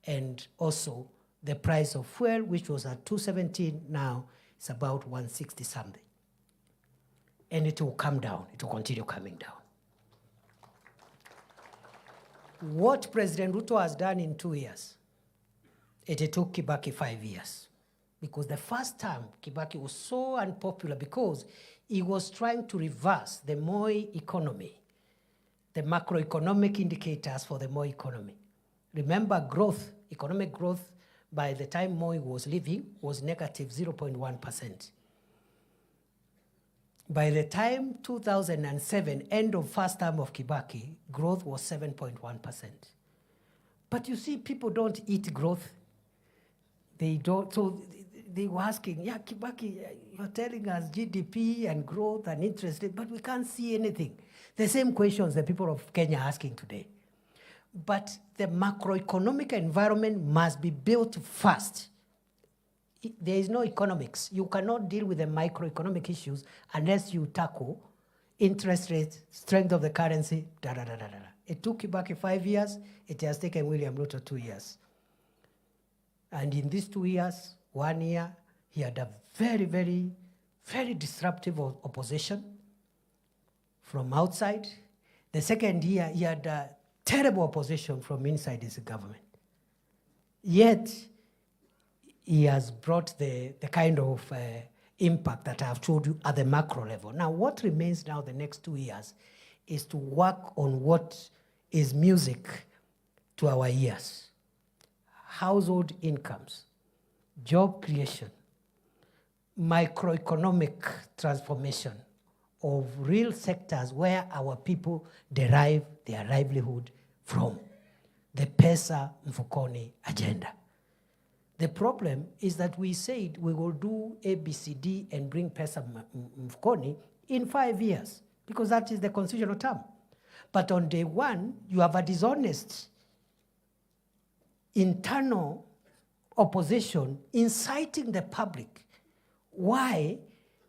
and also the price of fuel, which was at 217, now it's about 160 something. And it will come down, it will continue coming down. What President Ruto has done in 2 years, it took Kibaki 5 years. Because the first term, Kibaki was so unpopular because he was trying to reverse the Moi economy, the macroeconomic indicators for the Moi economy. Remember growth, economic growth, by the time Moi was leaving, was negative 0.1%. By the time 2007, end of first term of Kibaki, growth was 7.1%. But you see, people don't eat growth. They don't, so they were asking, yeah, Kibaki, you're telling us GDP and growth and interest rate, but we can't see anything. The same questions the people of Kenya are asking today. But the macroeconomic environment must be built first. There is no economics. You cannot deal with the microeconomic issues unless you tackle interest rates, strength of the currency, da da da da da. It took Kibaki 5 years. It has taken William Ruto 2 years. And in these 2 years, 1 year, he had a very, very, very disruptive opposition from outside. The second year, he had a terrible opposition from inside his government. Yet, he has brought the kind of impact that I've told you at the macro level. Now, what remains now the next 2 years is to work on what is music to our ears. Household incomes, job creation, microeconomic transformation of real sectors where our people derive their livelihood from. The Pesa Mfukoni agenda. The problem is that we said we will do ABCD and bring Pesa Mfukoni in 5 years, because that is the constitutional term. But on day one, you have a dishonest internal opposition inciting the public why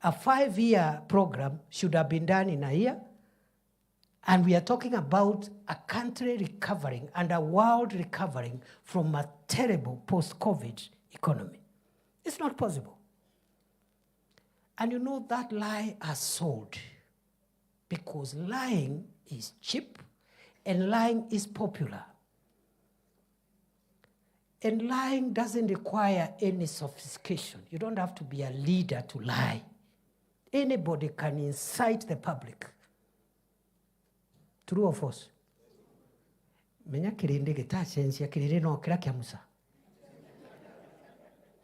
a 5-year program should have been done in a year. And we are talking about a country recovering and a world recovering from a terrible post-COVID economy. It's not possible. And you know that lie has sold, because lying is cheap and lying is popular. And lying doesn't require any sophistication. You don't have to be a leader to lie. Anybody can incite the public. True or false?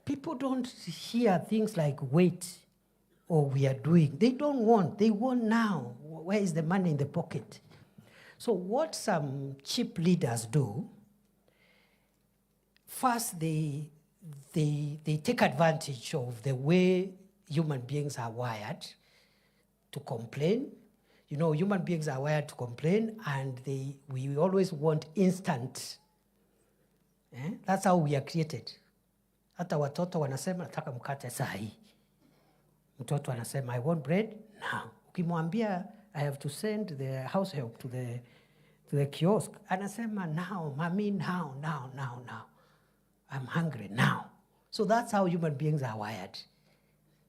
People don't hear things like wait or we are doing. They don't want. They want now. Where is the money in the pocket? So what some cheap leaders do, first they take advantage of the way human beings are wired to complain. You know, human beings are wired to complain, and we always want instant. That's how we are created. Hata watoto wanasema nataka mkate saa hii. Mtoto anasema I want bread now. Ukimwambia I have to send the house help to the kiosk, anasema now, mommy, now. I'm hungry now. So that's how human beings are wired.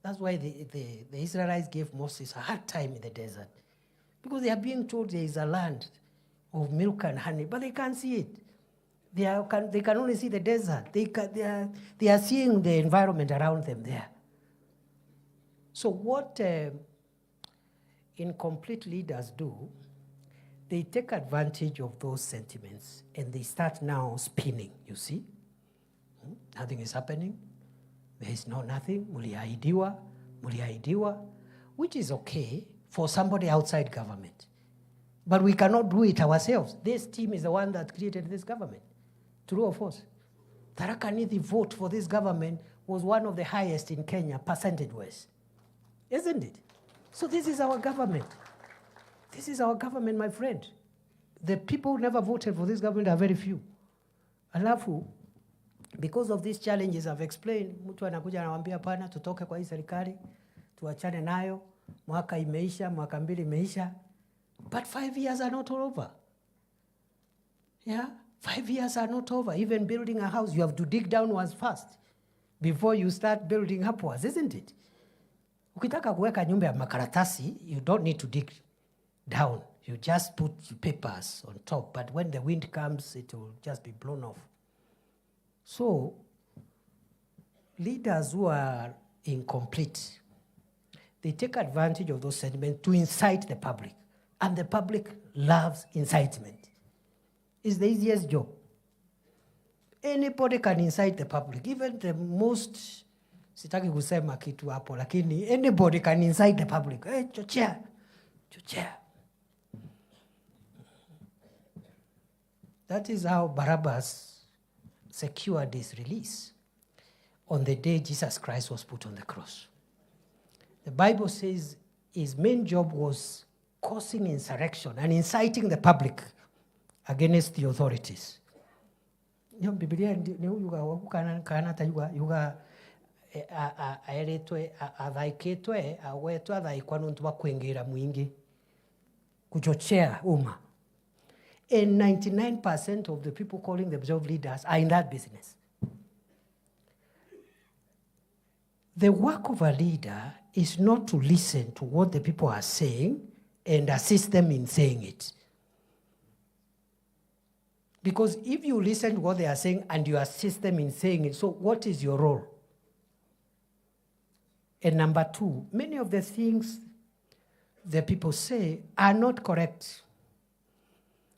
That's why the Israelites gave Moses a hard time in the desert, because they are being told there is a land of milk and honey, but they can't see it. They can only see the desert. They are seeing the environment around them there. So what incomplete leaders do, they take advantage of those sentiments and they start now spinning, you see. Nothing is happening. There is nothing. Muliahidiwa, which is okay for somebody outside government. But we cannot do it ourselves. This team is the one that created this government. True or false? Tharaka Nithi vote for this government was one of the highest in Kenya, percentage-wise. Isn't it? So this is our government. This is our government, my friend. The people who never voted for this government are very few. Alafu, because of these challenges I've explained, mtu anakuja anawaambia pana tutoke kwa hii serikali, tuachane nayo, mwaka imeisha, mwaka mbili imeisha. But 5 years are not all over. Yeah? 5 years are not over. Even building a house, you have to dig downwards first before you start building upwards, isn't it? Ukitaka kuweka nyumba ya makaratasi, you don't need to dig down. You just put papers on top. But when the wind comes, it will just be blown off. So, leaders who are incomplete, they take advantage of those sentiments to incite the public. And the public loves incitement. It's the easiest job. Anybody can incite the public, even the most, sitaki kusema kitu hapo, lakini anybody can incite the public. Hey, chochea, chochea. That is how Barabbas secured his release on the day Jesus Christ was put on the cross. The Bible says his main job was causing insurrection and inciting the public against the authorities. Biblia ni kana ta yuga aeretwe athaikitwe awetwe athaikwa nuntu wa kwingira mwingi kuchochea umma. And 99% of the people calling themselves leaders are in that business. The work of a leader is not to listen to what the people are saying and assist them in saying it. Because if you listen to what they are saying and you assist them in saying it, so what is your role? And number two, many of the things the people say are not correct.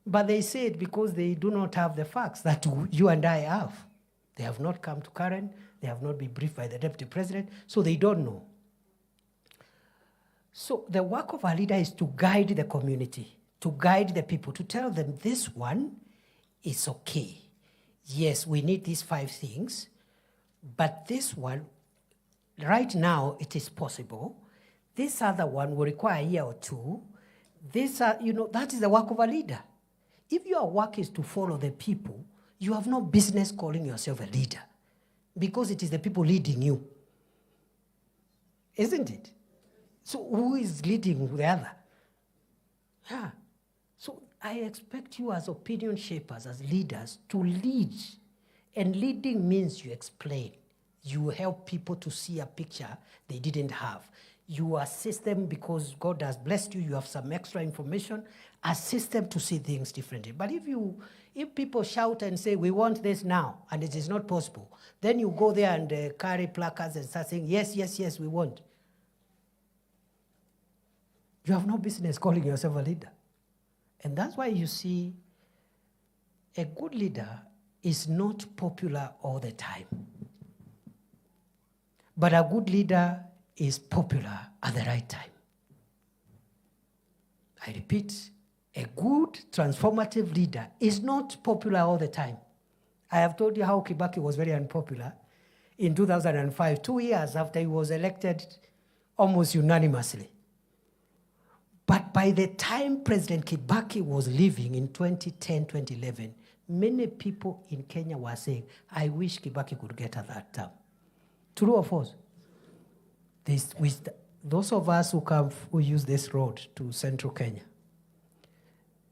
But they say it because they do not have the facts that you and I have. They have not come to Karen. They have not been briefed by the deputy president, so they don't know. So the work of a leader is to guide the community, to guide the people, to tell them this one is okay. Yes, we need these 5 things, but this one, right now, it is possible. This other one will require a year or 2. That is the work of a leader. If your work is to follow the people, you have no business calling yourself a leader because it is the people leading you. Isn't it? So who is leading the other? Yeah. So I expect you as opinion shapers, as leaders, to lead. And leading means you explain. You help people to see a picture they didn't have. You assist them because God has blessed you, you have some extra information, assist them to see things differently. But if people shout and say, we want this now, and it is not possible, then you go there and carry placards and start saying, yes, yes, yes, we want. You have no business calling yourself a leader. And that's why you see a good leader is not popular all the time. But a good leader is popular at the right time. I repeat, a good transformative leader is not popular all the time. I have told you how Kibaki was very unpopular in 2005, 2 years after he was elected almost unanimously. But by the time President Kibaki was leaving in 2010, 2011, many people in Kenya were saying, I wish Kibaki could get at that term. True or false? Those of us who use this road to central Kenya,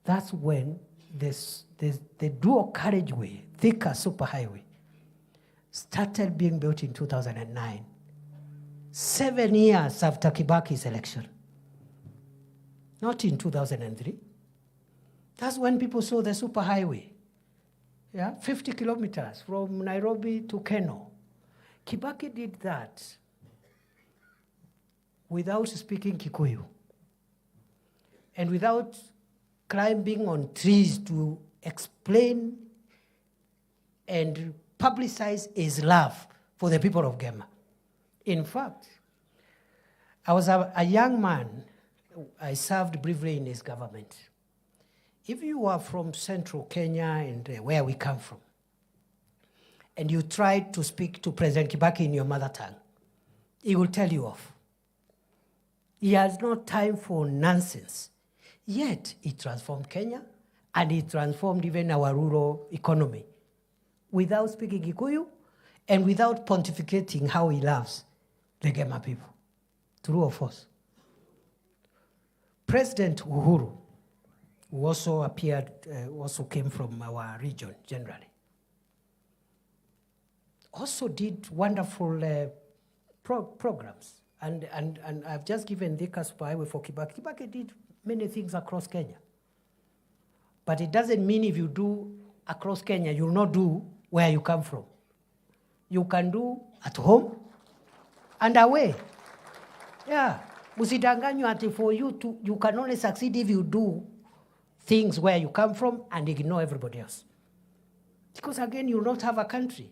that's when the dual carriageway, Thika superhighway, started being built in 2009, 7 years after Kibaki's election. Not in 2003. That's when people saw the superhighway. Yeah, 50 kilometers from Nairobi to Keno. Kibaki did that without speaking Kikuyu and without climbing on trees to explain and publicize his love for the people of Gema. In fact, I was a young man. I served briefly in his government. If you are from central Kenya and where we come from, and you tried to speak to President Kibaki in your mother tongue, he will tell you off. He has no time for nonsense. Yet, he transformed Kenya, and he transformed even our rural economy without speaking Kikuyu and without pontificating how he loves the Gema people. True or false? President Uhuru, who also appeared, also came from our region generally, also did wonderful programs. And I've just given the Superhighway for Kibaki. Kibaki did many things across Kenya. But it doesn't mean if you do across Kenya, you'll not do where you come from. you can do at home and away. Yeah. Usidanganywa ati for you can only succeed if you do things where you come from and ignore everybody else. Because again, you will not have a country.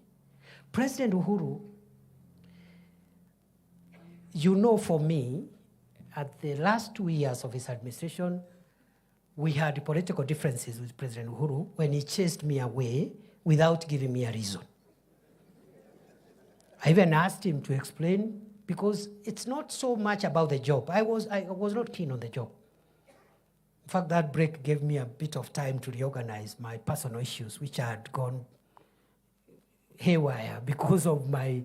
President Uhuru, you know, for me, at the last 2 years of his administration, we had political differences with President Uhuru when he chased me away without giving me a reason. I even asked him to explain, because it's not so much about the job. I was not keen on the job. In fact, that break gave me a bit of time to reorganize my personal issues, which had gone haywire because of my,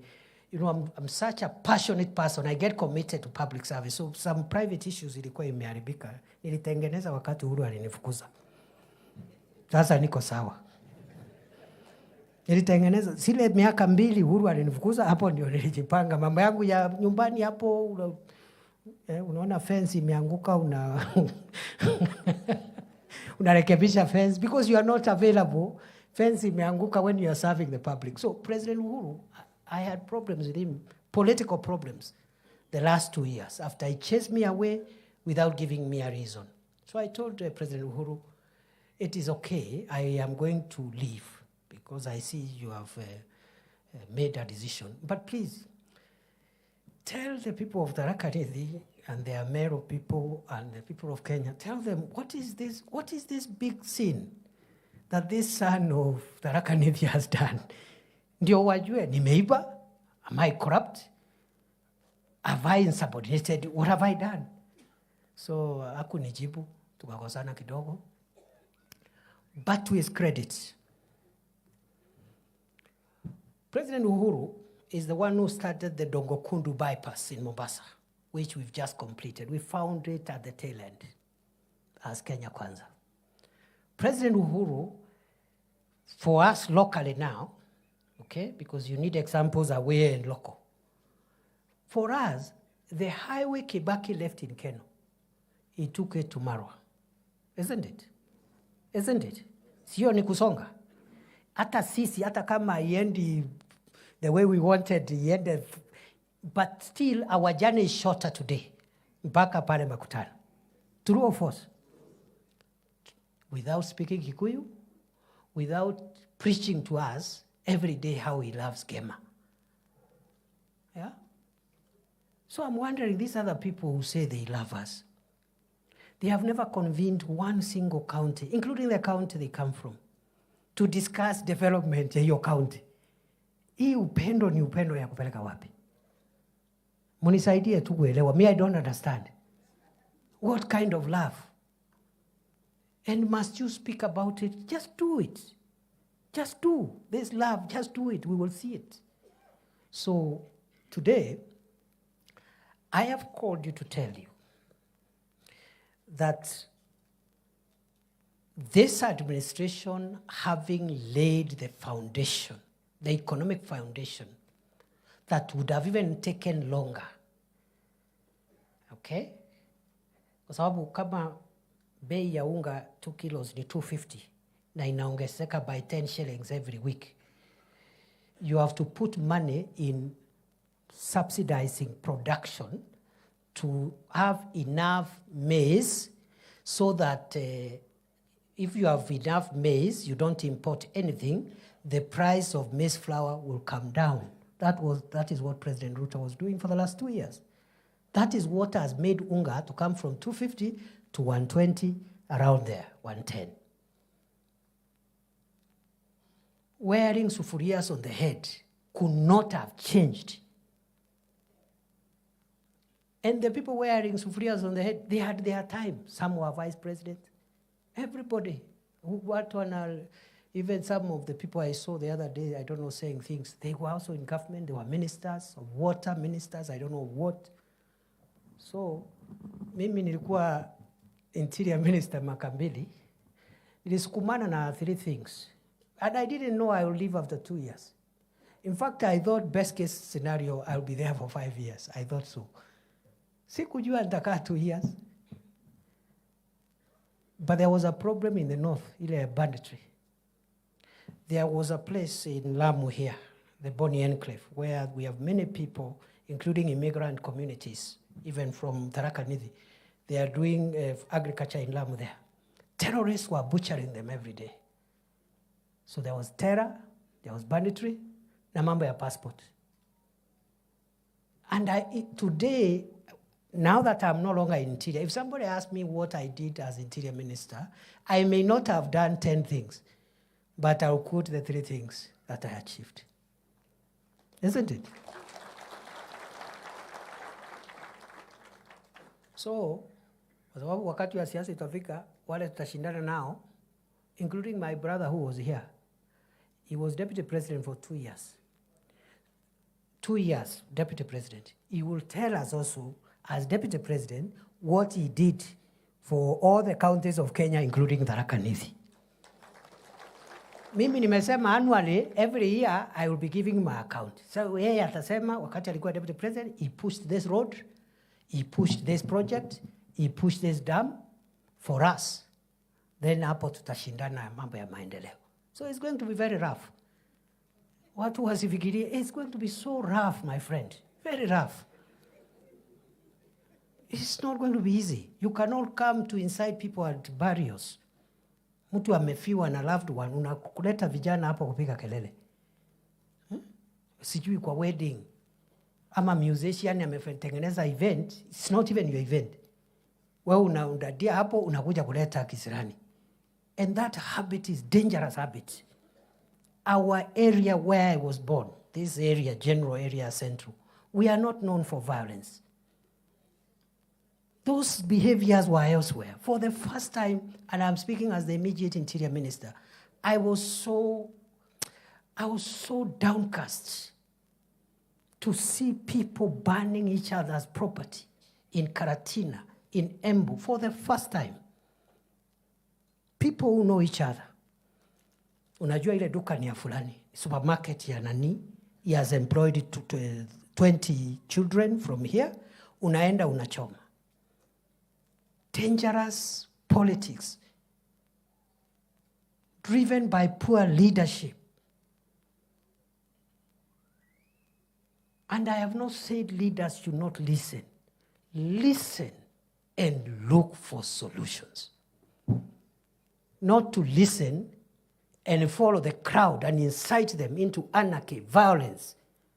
I'm such a passionate person. I get committed to public service. So some private issues ilikuwa imeharibika. Nilitengeneza wakati Uhuru alinifukuza. Sasa niko sawa. Nilitengeneza zile miaka 2 Uhuru alinifukuza, hapo ndio nilijipanga mambo yangu ya nyumbani hapo. Unaona fence imeanguka, unarekebisha fence because you are not available. Fence imeanguka when you are serving the public. So President Uhuru, I had problems with him, political problems, the last 2 years after he chased me away without giving me a reason. So I told President Uhuru, it is okay, I am going to leave because I see you have made a decision. But please, tell the people of Tharaka Nithi and their Meru people and the people of Kenya, tell them, what is this big sin that this son of Tharaka Nithi has done? Ndio wajue, nimeiba? Am I corrupt? Have I insubordinated? What have I done? So, hakunijibu, tukakosana kidogo. But to his credit, President Uhuru is the one who started the Dongokundu bypass in Mombasa, which we've just completed. We found it at the tail end as Kenya Kwanza. President Uhuru, for us locally now, okay, because you need examples away and local. For us, the highway Kibaki left in Keno, he took it to Marwa. Isn't it? Isn't it? Sio ni kusonga. Hata sisi, hata kama iendi the way we wanted, iende, but still our journey is shorter today. Mpaka pale Makutano. True or false? Without speaking Kikuyu, without preaching to us every day how he loves Gema. Yeah? So I'm wondering, these other people who say they love us, they have never convened one single county, including the county they come from, to discuss development in your county. Hii upendo ni upendo ya kupeleka wapi? Munisaidie tu kuelewa. Me, I don't understand. What kind of love? And must you speak about it? Just do it. Just do. This love, just do it. We will see it. So today, I have called you to tell you that this administration, having laid the foundation, the economic foundation, that would have even taken longer. Okay? Kwa sababu kama bei ya unga 2 kilos ni 250 na inaongezeka by 10 shillings every week, you have to put money in subsidizing production to have enough maize so that if you have enough maize, you don't import anything, the price of maize flour will come down. That is what President Ruto was doing for the last 2 years. That is what has made unga to come from 250 to 120, around there, 110. Wearing sufurias on the head could not have changed. And the people wearing sufurias on the head, they had their time. Some were vice president. Everybody. Even some of the people I saw the other day, I don't know, saying things, they were also in government. They were ministers of water, ministers, I don't know what. So, mimi nilikuwa interior minister Makambili. Nilisukumana na 3 things. And I didn't know I would leave after 2 years. In fact, I thought best case scenario, I'll be there for 5 years. I thought so. Sikujua nitakaa 2 years. But there was a problem in the north, ile banditry. There was a place in Lamu here. the Boni Enclave, where we have many people, including immigrant communities, even from Tharaka Nithi. They are doing agriculture in Lamu there. Terrorists were butchering them every day. So there was terror, there was banditry, na mambo ya passport. And today, now that I'm no longer in interior, if somebody asks me what I did as interior minister, I may not have done 10 things, but I'll quote the 3 things that I achieved. Isn't it? So, kwa sababu wakati wa siasa itafika, wale tutashindana nao, including my brother who was here. He was deputy president for 2 years. 2 years, deputy president. He will tell us also, as deputy president, what he did for all the counties of Kenya, including Tharaka Nithi. Mimi nimesema annually, every year, I will be giving my account. So yeye atasema, wakati alikuwa deputy president, he pushed this road, he pushed this project, he pushed this dam for us. Then hapo tutashindana mambo ya maendeleo. So it's going to be very rough. Watu wasifikirie, it's going to be so rough, my friend. Very rough. It's not going to be easy. You cannot come to incite people at barriers. Mtu amefiwa na loved one, unakuleta vijana hapo kupiga kelele. Sijui kwa wedding. Ama musician ametengeneza event, it's not even your event. Wewe unaundadia hapo, unakuja kuleta kisirani. And that habit is dangerous habit. Our area where I was born, this area, general area central, we are not known for violence. Those behaviors were elsewhere. For the first time, and I'm speaking as the immediate interior minister, I was so downcast to see people burning each other's property in Karatina, in Embu, for the first time. People who know each other. Unajua ile duka ni ya fulani, supermarket ya nani, he has employed 20 children from here, unaenda unachoma. Dangerous politics, driven by poor leadership. And I have not said leaders should not listen. Listen and look for solutions. Not to listen and follow the crowd and incite them into anarchy, violence.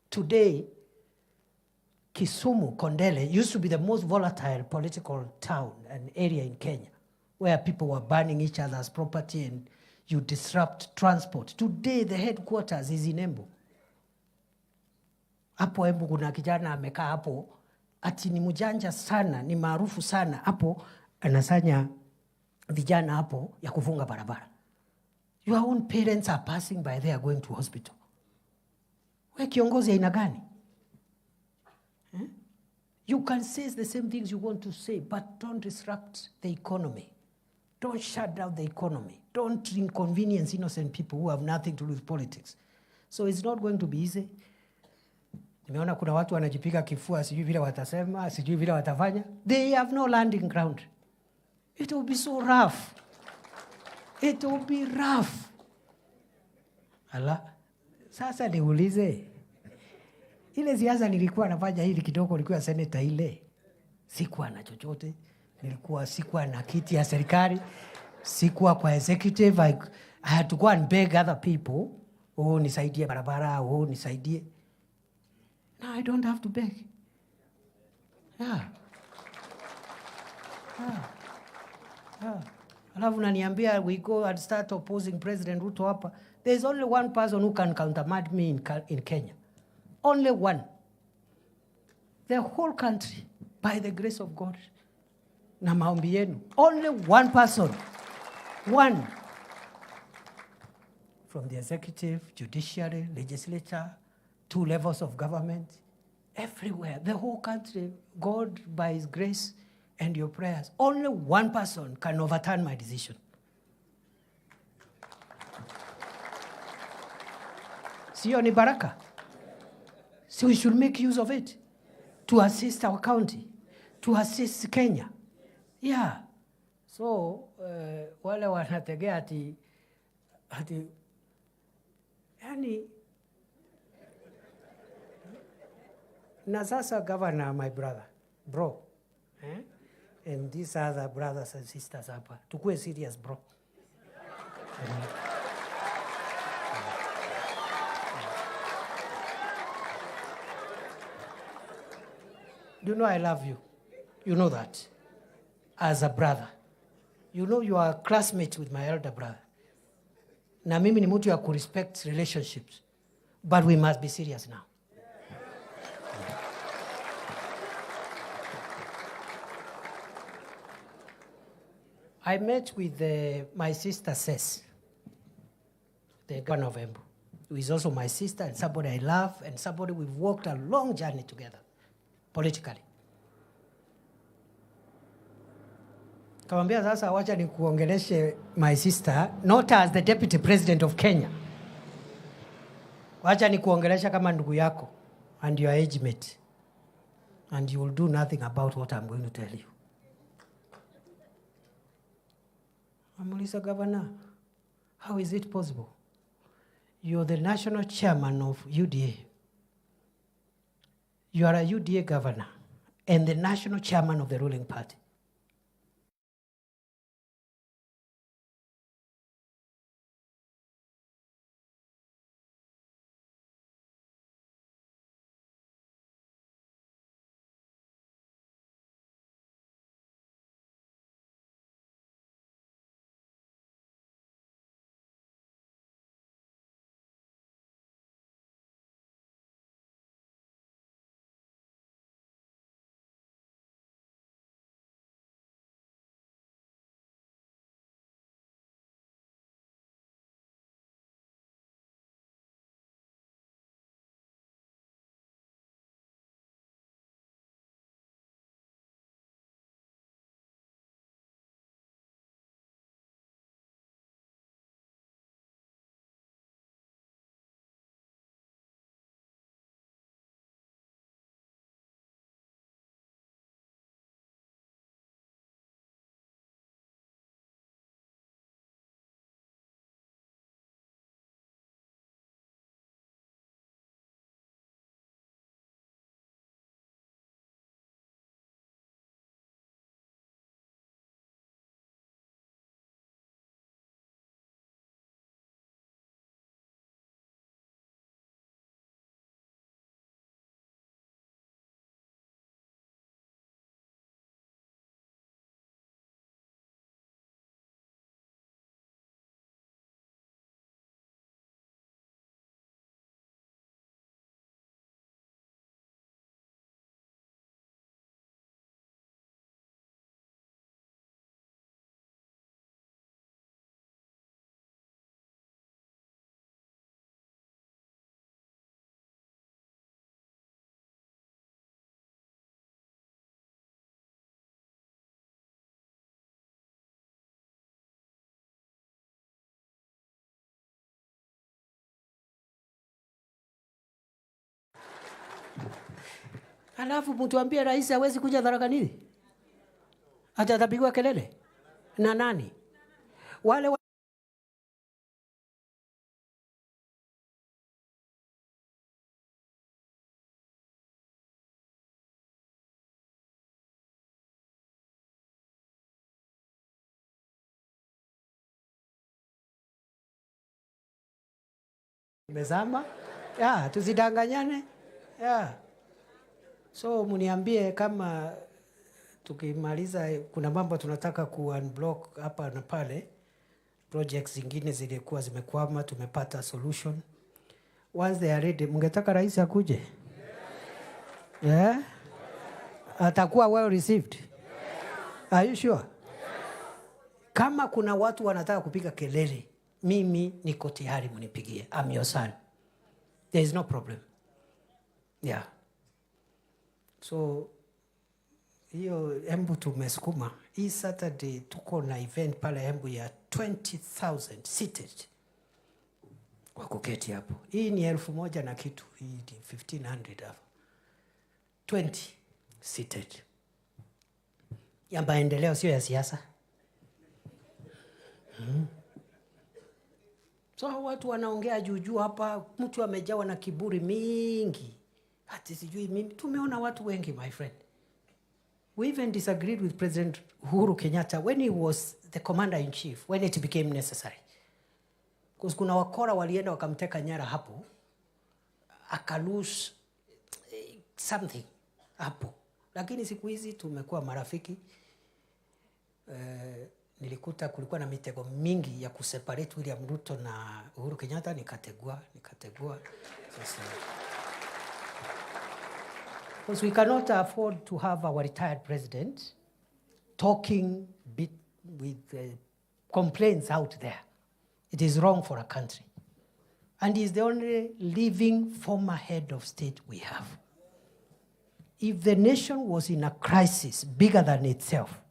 Today, Kisumu, Kondele, used to be the most volatile political town and area in Kenya, where people were burning each other's property and you disrupt transport. Today, the headquarters is in Embu. Hapo Embu kuna kijana amekaa hapo, ati ni mjanja sana, ni maarufu sana, hapo anasanya vijana hapo ya kufunga barabara. Your own parents are passing by there going to hospital. Wewe kiongozi aina gani? You can say the same things you want to say, but don't disrupt the economy. Don't shut down the economy. Don't inconvenience innocent people who have nothing to do with politics. So it's not going to be easy. Nimeona kuna watu wanajipiga kifua, sijui vile watasema, sijui vile watafanya. They have no landing ground. It will be so rough. It will be rough. Ala, sasa niulize. Ile siasa nilikuwa nafanya hili kidogo, nilikuwa senator ile. Sikuwa na chochote. Sikuwa na kiti ya serikali. Sikuwa kwa executive. I had to go and beg other people. Oh, nisaidie barabara. Oh, nisaidie. Now I don't have to beg. Yeah. Alafu unaniambia we go and start opposing President Ruto hapa. There's only one person who can countermand me in Kenya. Only one. The whole country, by the grace of God, na maombi yenu. Only one person. One. From the executive, judiciary, legislature, 2 levels of government, everywhere. The whole country, God, by His grace and your prayers, only one person can overturn my decision. Sio ni baraka? So we should make use of it to assist our county, to assist Kenya. Yeah. So, wale wanategea ati, yani, Na sasa governor, my brother, bro. And these other brothers and sisters hapa. Tukue serious, bro. You know I love you. You know that. As a brother. You know you are a classmate with my elder brother. Na mimi ni mtu ya respect relationships. But we must be serious now. I met with my sister Cess, the governor of Embu, who is also my sister and somebody I love and somebody we've walked a long journey together, politically. Kamwambia sasa wacha nikuongeleshe my sister, not as the deputy president of Kenya. Wacha nikuongelesha kama ndugu yako and your age mate. And you will do nothing about what I'm going to tell you. Amuliza governor, how is it possible? You're the national chairman of UDA. You are a UDA governor and the national chairman of the ruling party. Alafu mtuambie rais hawezi kuja Tharaka Nithi? Atapigwa kelele na nani? Wale mezama? Ya, tusidanganyane. Ya. So muniambie kama tukimaliza kuna mambo tunataka ku-unblock hapa na pale. Projects zingine zilikuwa zimekwama, tumepata solution. Once they are ready, mungetaka rais akuje? Yeah? Atakuwa well received? Are you sure? Kama kuna watu wanataka kupiga kelele, mimi niko tayari munipigie. I'm your son. There is no problem. Yeah. So, hiyo Embu tumesukuma. Hii Saturday tuko na event pale Embu ya 20,000 seated. Kwa kuketi hapo. Hii ni 1,000 na kitu. Hii ni 1,500 hapo. 20 seated. Ya maendeleo sio ya siasa. So watu wanaongea juu hapa, mtu amejawa na kiburi mingi. ati sijui mimi. Tumeona watu wengi, my friend. We even disagreed with President Uhuru Kenyatta when he was the commander-in-chief, when it became necessary. Because kuna wakora walienda wakamteka nyara hapo, akalose something hapo. Lakini siku hizi tumekuwa marafiki. Nilikuta kulikuwa na mitego mingi ya kuseparate William Ruto na Uhuru Kenyatta, nikategua. Because we cannot afford to have our retired president talking with complaints out there. It is wrong for a country. And he is the only living former head of state we have. If the nation was in a crisis bigger than itself,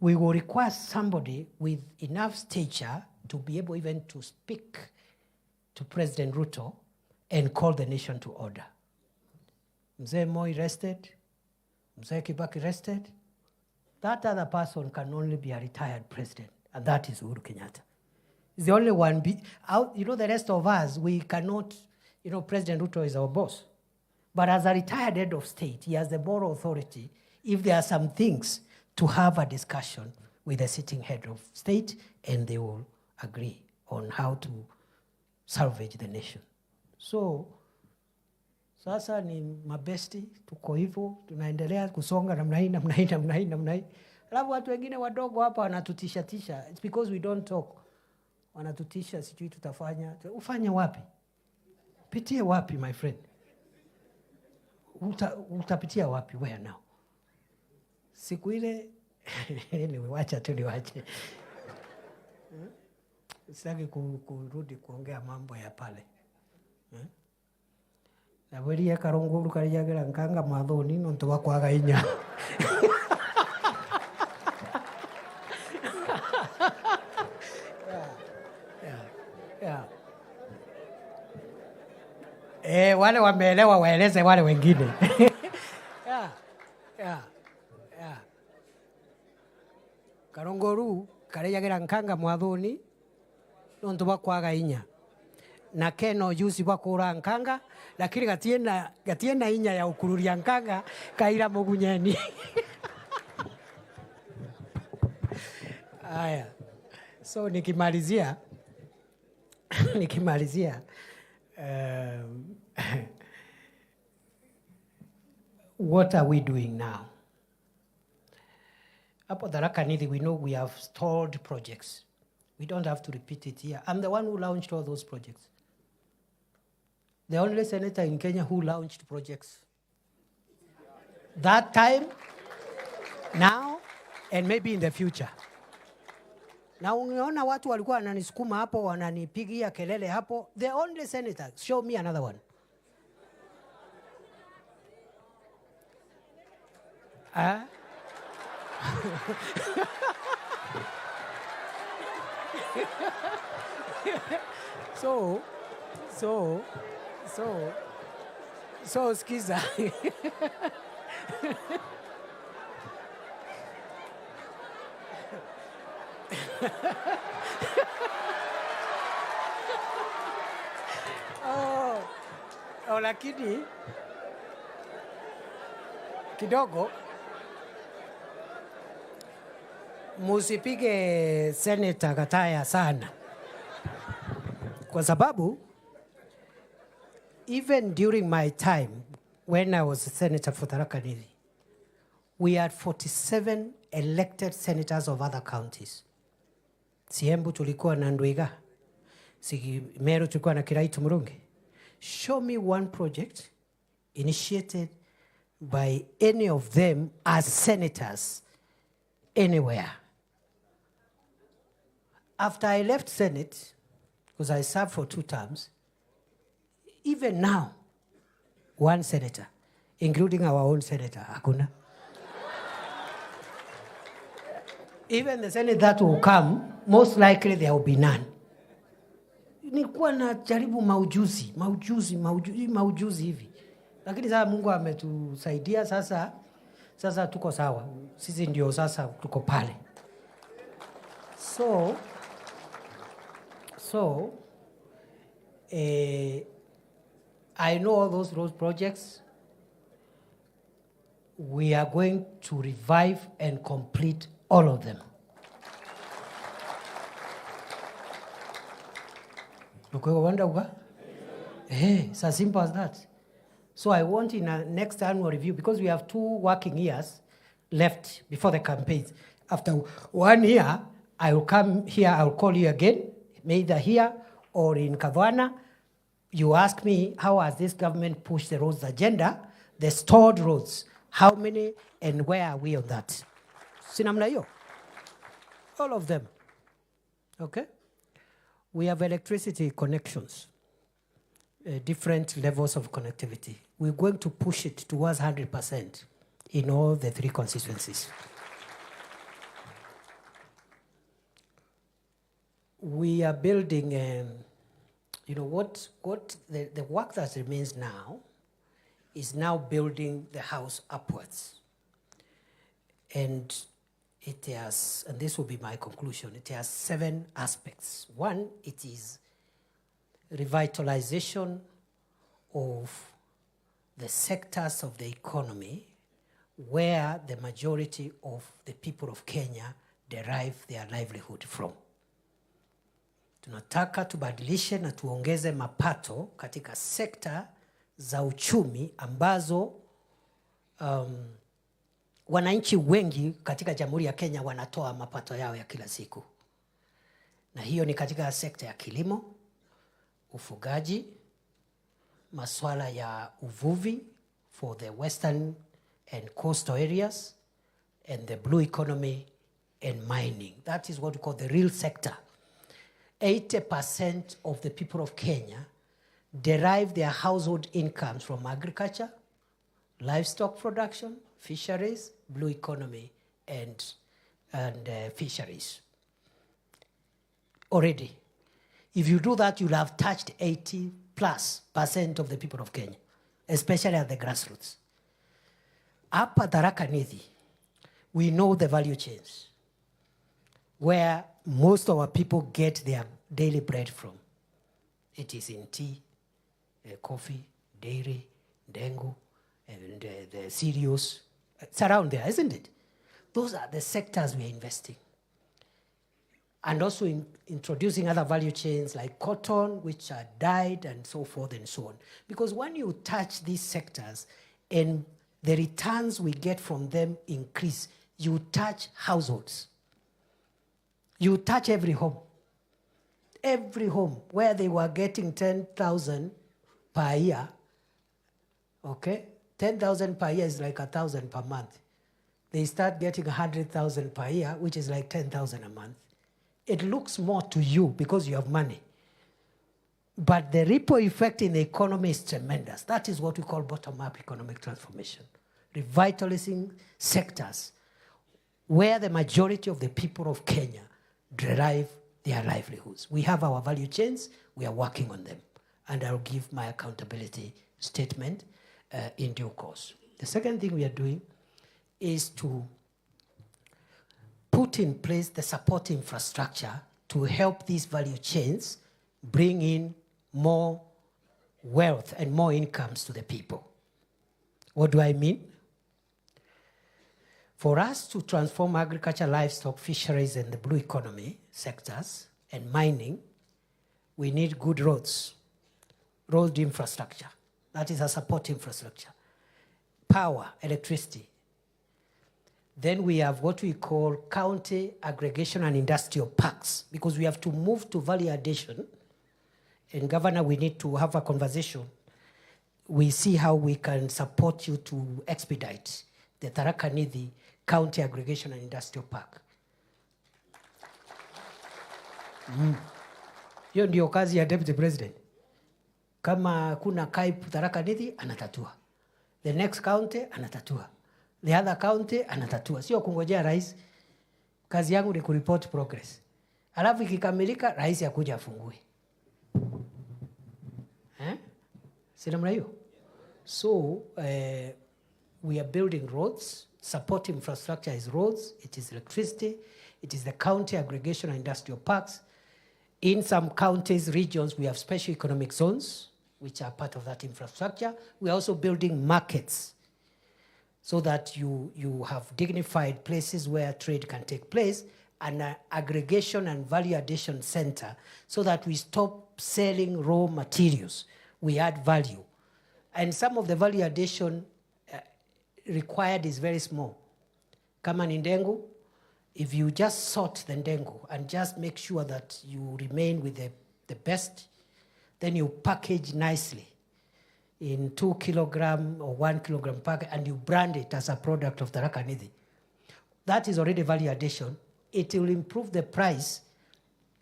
we will require somebody with enough stature to be able even to speak to President Ruto and call the nation to order. Mzee Moi rested, Mzee Kibaki rested. That other person can only be a retired president, and that is Uhuru Kenyatta. He's the only one. The rest of us, we cannot, President Ruto is our boss. But as a retired head of state, he has the moral authority, if there are some things, to have a discussion with the sitting head of state, and they will agree on how to salvage the nation. So, sasa ni mabesti, tuko hivyo, tunaendelea kusonga namna hii. Alafu watu wengine wadogo hapa wanatutisha. It's because we don't talk. Wanatutisha, sijui tutafanya. Ufanye wapi? Pitie wapi, my friend? Utapitia wapi? Where now? Siku ile, niwacha. Sitaki kurudi kuongea mambo ya pale. Na weri ya karonguru karijagira nkanga mathoni nontu wakwaga inya. Wale wameelewa waeleze wale wengine. Karonguru karijagira nkanga mathoni nontu wakwaga inya. Na keno yusi bakura nkanga, lakini gatiena inya ya ukururia nkanga kaira mugunyeni. Aya. So nikimalizia what are we doing now? Hapo Tharaka Nithi, we know we have stalled projects. We don't have to repeat it here. I'm the one who launched all those projects. The only senator in Kenya who launched projects. That time, now, and maybe in the future. Na unaona watu walikuwa wananisukuma hapo, wananipigia kelele hapo. The only senator, show me another one. So skiza. Lakini kidogo musipige Senator Gataya sana, kwa sababu even during my time when I was a senator for Tharaka Nithi, we had 47 elected senators of other counties. Siembu tulikuwa na Ndwiga, Meru tulikuwa na Kiraitu Murungi. Show me one project initiated by any of them as senators anywhere. After I left Senate, because I served for 2 terms, even now, one senator, including our own senator, hakuna. Even the Senate that will come, most likely there will be none. Nilikuwa na jaribu maujuzi hivi. Lakini sasa Mungu ametusaidia, sasa tuko sawa. Sisi ndio sasa tuko pale. I know all those road projects. We are going to revive and complete all of them. Hey, it's as simple as that. So I want in our next annual review, because we have 2 working years left before the campaigns. After 1 year, I will come here, I will call you again, either here or in Kavana. You ask me, how has this government pushed the roads agenda, the stored roads, how many and where are we on that? Sinamna hiyo? All of them, okay? We have electricity connections, different levels of connectivity. We're going to push it towards 100% in all the 3 constituencies. We are building, you know, what the work that remains now is now building the house upwards. And it has, and this will be my conclusion, it has 7 aspects. 1, it is revitalization of the sectors of the economy where the majority of the people of Kenya derive their livelihood from. Tunataka tubadilishe na tuongeze mapato katika sekta za uchumi ambazo wananchi wengi katika Jamhuri ya Kenya wanatoa mapato yao ya kila siku. Na hiyo ni katika sekta ya kilimo, ufugaji, masuala ya uvuvi for the western and coastal areas, and the blue economy and mining. That is what we call the real sector. 80% of the people of Kenya derive their household incomes from agriculture, livestock production, fisheries, blue economy, and fisheries. Already. If you do that, you'll have touched 80+% of the people of Kenya, especially at the grassroots. Up at Tharaka Nithi, we know the value chains, where most of our people get their daily bread from. It is in tea, coffee, dairy, dengu, and the cereals. It's around there, isn't it? Those are the sectors we are investing. And also in introducing other value chains like cotton, which are dyed and so forth and so on. Because when you touch these sectors and the returns we get from them increase, you touch households. You touch every home where they were getting 10,000 per year, okay? 10,000 per year is like 1,000 per month. They start getting 100,000 per year, which is like 10,000 a month. It looks more to you because you have money. But the ripple effect in the economy is tremendous. That is what we call bottom-up economic transformation. Revitalizing sectors where the majority of the people of Kenya derive their livelihoods. We have our value chains, we are working on them. And I'll give my accountability statement in due course. The second thing we are doing is to put in place the support infrastructure to help these value chains bring in more wealth and more incomes to the people. What do I mean? For us to transform agriculture, livestock, fisheries, and the blue economy sectors, and mining, we need good roads, road infrastructure. That is a support infrastructure. Power, electricity. Then we have what we call county aggregation and industrial parks, because we have to move to value addition. And Governor, we need to have a conversation. We see how we can support you to expedite the Tharaka Nithi County Aggregation and Industrial Park. Hiyo ndio kazi ya Deputy President. Kama kuna KAIP Tharaka Nithi, anatatua. The next county, anatatua. The other county, anatatua. Sio kungojea rais. Kazi yangu ni kureport progress. Alafu ikikamilika, rais akuja afungue. Sinamna hiyo? So, we are building roads. Support infrastructure is roads, it is electricity, it is the county aggregation and industrial parks. In some counties, regions, we have special economic zones which are part of that infrastructure. We're also building markets so that you have dignified places where trade can take place, and an aggregation and value addition center so that we stop selling raw materials. We add value. And some of the value addition required is very small. Kama ni ndengu, if you just sort the ndengu and just make sure that you remain with the best, then you package nicely in 2 kilogram or 1 kilogram pack, and you brand it as a product of Tharaka Nithi. That is already value addition. It will improve the price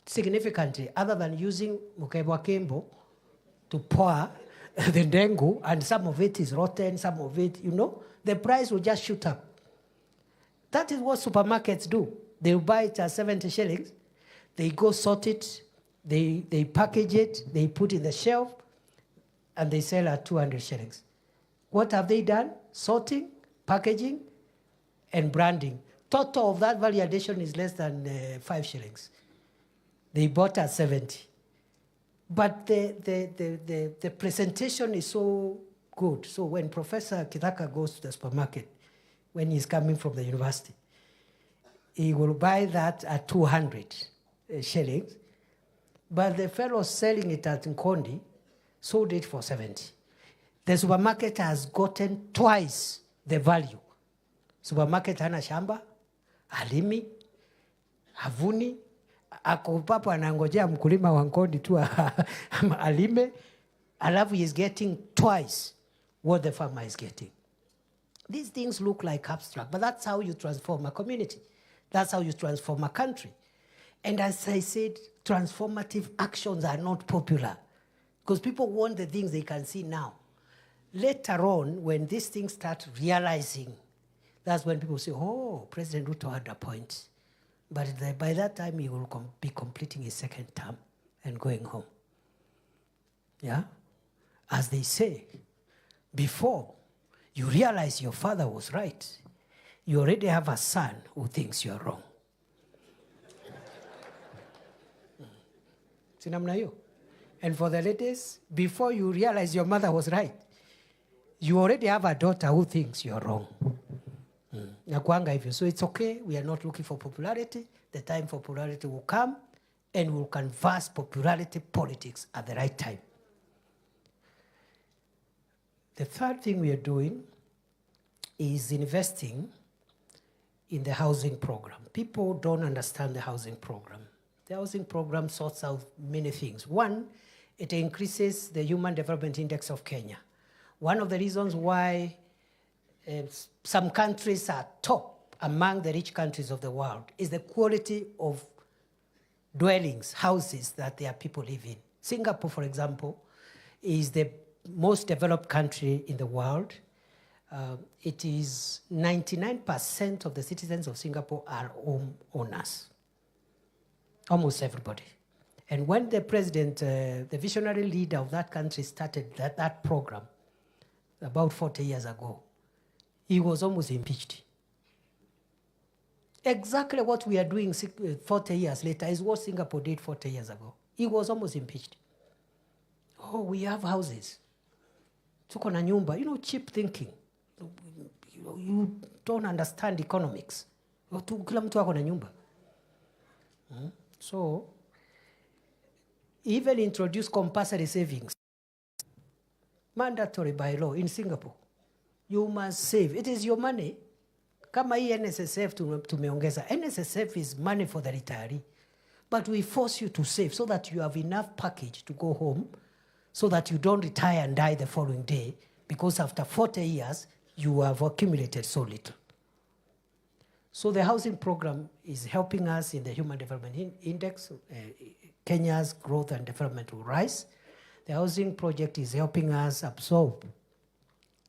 significantly, other than using mukebwa kembo to pour the ndengu, and some of it is rotten, some of it, the price will just shoot up. That is what supermarkets do. They buy it at 70 shillings, they go sort it, they package it, they put it in the shelf, and they sell at 200 shillings. What have they done? Sorting, packaging, and branding. Total of that value addition is less than 5 shillings. They bought at 70. But the presentation is so good. So when Professor KITHURE goes to the supermarket, when he's coming from the university, he will buy that at 200 shillings. But the fellow selling it at Nkondi sold it for 70. The supermarket has gotten twice the value. Supermarket hana shamba, halimi, havuni, ako papo anangojea mkulima wa Nkondi tu alime, alafu is getting twice what the farmer is getting. These things look like abstract, but that's how you transform a community. That's how you transform a country. And as I said, transformative actions are not popular because people want the things they can see now. Later on, when these things start realizing, that's when people say, oh, President Ruto had a point. But by that time, he will be completing his second term and going home. Yeah? As they say, before you realize your father was right, you already have a son who thinks you're wrong. And for the ladies, before you realize your mother was right, you already have a daughter who thinks you're wrong. So it's okay. We are not looking for popularity. The time for popularity will come, and we'll canvass popularity politics at the right time. The third thing we are doing is investing in the housing program. People don't understand the housing program. The housing program sorts out many things. One, it increases the Human Development Index of Kenya. One of the reasons why some countries are top among the rich countries of the world is the quality of dwellings, houses that their people live in. Singapore, for example, is the most developed country in the world. It is 99% of the citizens of Singapore are home owners. Almost everybody. And when the president, the visionary leader of that country started that program about 40 years ago, he was almost impeached. Exactly what we are doing 40 years later is what Singapore did 40 years ago. He was almost impeached. Oh, we have houses. Tuko na nyumba. Cheap thinking. You don't understand economics. Kila mtu ako na nyumba. So, even introduce compulsory savings. Mandatory by law in Singapore. You must save. It is your money. Kama hii NSSF tumeongeza. NSSF is money for the retiree. But we force you to save so that you have enough package to go home, so that you don't retire and die the following day, because after 40 years, you have accumulated so little. So the housing program is helping us in the Human Development Index. Kenya's growth and development will rise. The housing project is helping us absorb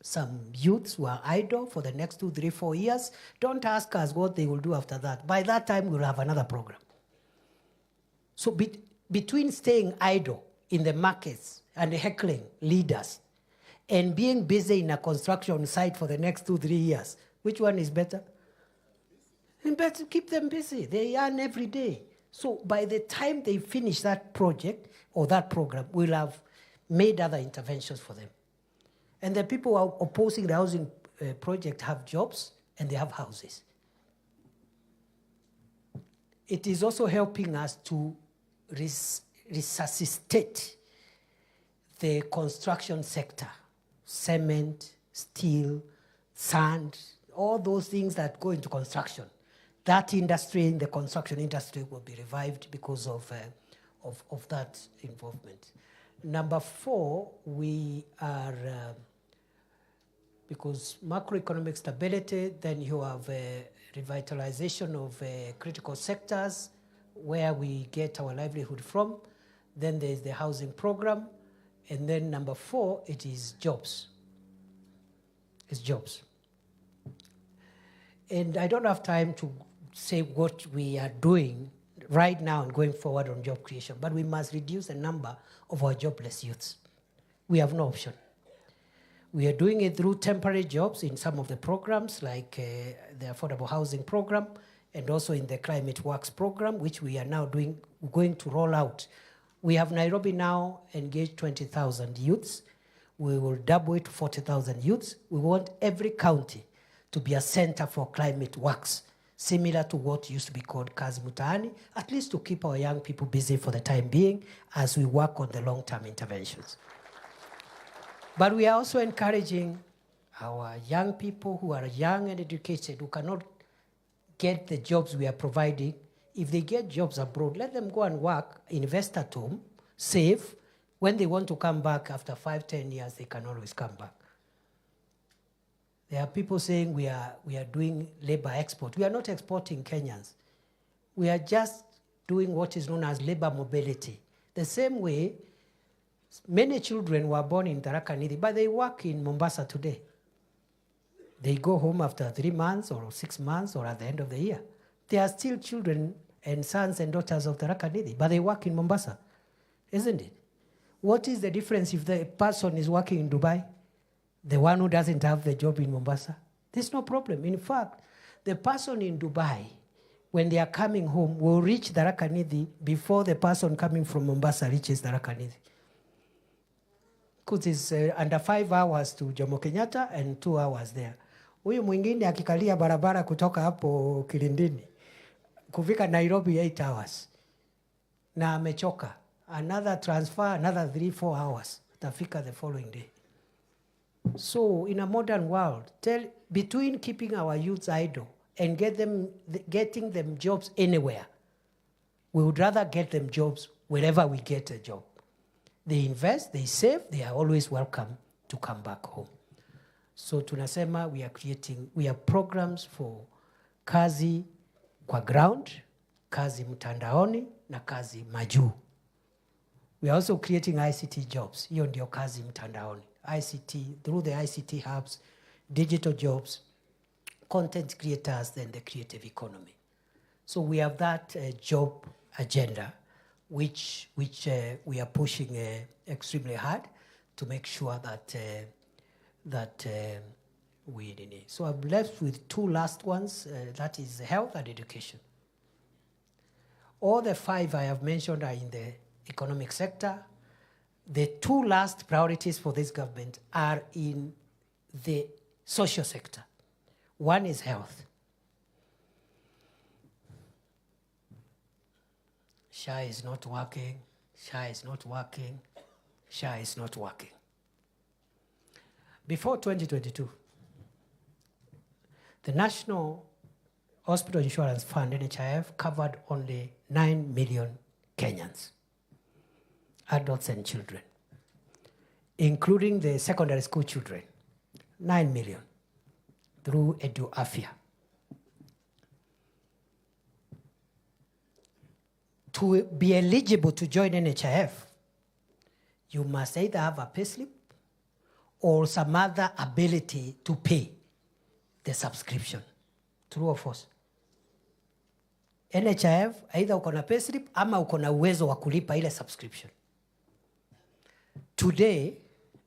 some youths who are idle for the next 2, 3, 4 years. Don't ask us what they will do after that. By that time, we'll have another program. So between staying idle in the markets and heckling leaders and being busy in a construction site for the next 2, 3 years, which one is better? And better keep them busy. They earn every day. So by the time they finish that project or that program, we'll have made other interventions for them. And the people who are opposing the housing project have jobs and they have houses. It is also helping us to resuscitate the construction sector, cement, steel, sand, all those things that go into construction. That industry, the construction industry, will be revived because of that involvement. Number 4, we are, because macroeconomic stability, then you have revitalization of critical sectors where we get our livelihood from. Then there's the housing program. And then number 4, it is jobs. It's jobs. And I don't have time to say what we are doing right now and going forward on job creation, but we must reduce the number of our jobless youths. We have no option. We are doing it through temporary jobs in some of the programs, like the Affordable Housing Program, and also in the Climate Works Program, which we are now going to roll out. We have Nairobi now engaged 20,000 youths. We will double it to 40,000 youths. We want every county to be a center for climate works, similar to what used to be called Kazi Mtaani, at least to keep our young people busy for the time being as we work on the long-term interventions. But we are also encouraging our young people who are young and educated, who cannot get the jobs we are providing. If they get jobs abroad, let them go and work, invest at home, save. When they want to come back after 5-10 years, they can always come back. There are people saying we are doing labor export. We are not exporting Kenyans. We are just doing what is known as labor mobility. The same way, many children were born in Tharaka Nithi, but they work in Mombasa today. They go home after 3 months or 6 months or at the end of the year. They are still children and sons and daughters of Tharaka Nithi, but they work in Mombasa, isn't it? What is the difference if the person is working in Dubai, the one who doesn't have the job in Mombasa? There's no problem. In fact, the person in Dubai, when they are coming home, will reach Tharaka Nithi before the person coming from Mombasa reaches Tharaka Nithi. Because it's under 5 hours to Jomo Kenyatta and 2 hours there. Huyu mwingine akikalia barabara kutoka hapo Kilindini, kufika Nairobi 8 hours. Na amechoka. Another transfer, another 3-4 hours. Tafika the following day. So in a modern world, between keeping our youths idle and getting them jobs anywhere, we would rather get them jobs wherever we get a job. They invest, they save, they are always welcome to come back home. So tunasema we have programs for kazi kwa ground, kazi mtandaoni, na kazi majuu. We are also creating ICT jobs. Hiyo ndio kazi mtandaoni. ICT, through the ICT hubs, digital jobs, content creators, then the creative economy. So we have that job agenda, which we are pushing extremely hard to make sure that we need. So I'm left with 2 last ones, that is health and education. All the 5 I have mentioned are in the economic sector. The 2 last priorities for this government are in the social sector. One is health. SHA is not working, SHA is not working, SHA is not working. Before 2022, the National Hospital Insurance Fund, NHIF, covered only 9 million Kenyans, adults and children, including the secondary school children, 9 million, through EduAfya. To be eligible to join NHIF, you must either have a payslip or some other ability to pay the subscription. True or false? NHIF, either uko na payslip ama uko na uwezo wa kulipa ile subscription. Today,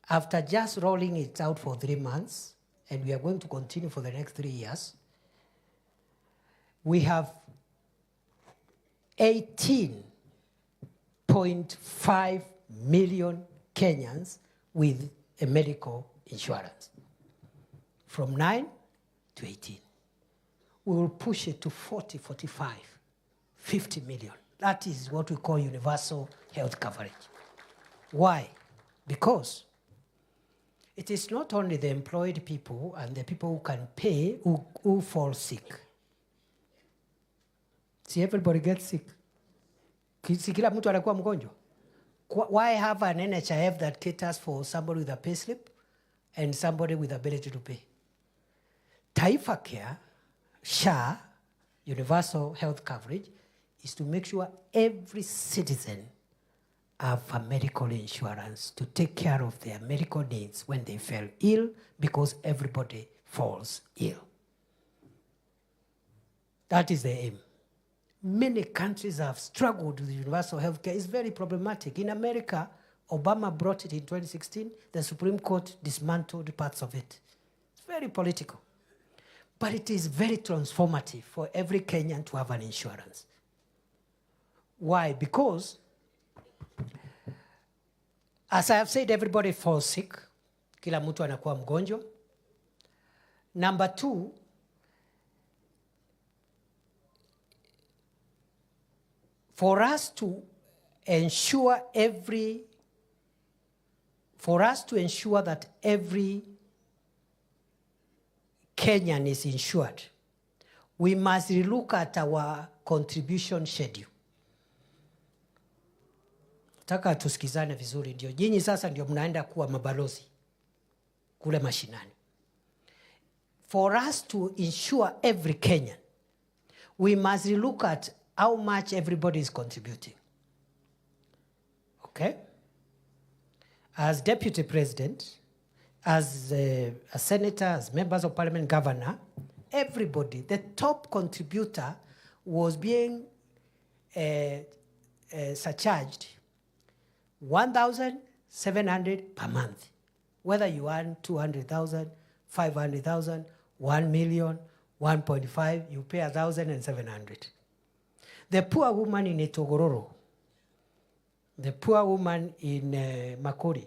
after just rolling it out for 3 months, and we are going to continue for the next 3 years, we have 18.5 million Kenyans with a medical insurance. From 9 to 18. We will push it to 40, 45, 50 million. That is what we call universal health coverage. Why? Because it is not only the employed people and the people who can pay who fall sick. See, everybody gets sick. Si kila mtu anakuwa mgonjwa. Why have an NHIF that caters for somebody with a payslip and somebody with ability to pay? Taifa Care, SHA, universal health coverage, is to make sure every citizen have a medical insurance to take care of their medical needs when they fell ill, because everybody falls ill. That is the aim. Many countries have struggled with universal health care. It's very problematic. In America, Obama brought it in 2016. The Supreme Court dismantled parts of it. It's very political. But it is very transformative for every Kenyan to have an insurance. Why? Because, as I have said, everybody falls sick. Kila mtu anakuwa mgonjwa. Number 2, for us to ensure that every Kenyan is insured, we must look at our contribution schedule. Taka tusikizane vizuri, ndio nyinyi sasa ndio mnaenda kuwa mabalozi kule mashinani. For us to insure every Kenyan, we must look at how much everybody is contributing. Okay? As deputy president, as a senator, as members of parliament, governor, everybody, the top contributor was being surcharged 1,700 per month. Whether you earn 200,000, 500,000, 1 million, 1.5, you pay 1,700. The poor woman in Etogororo, the poor woman in Makori,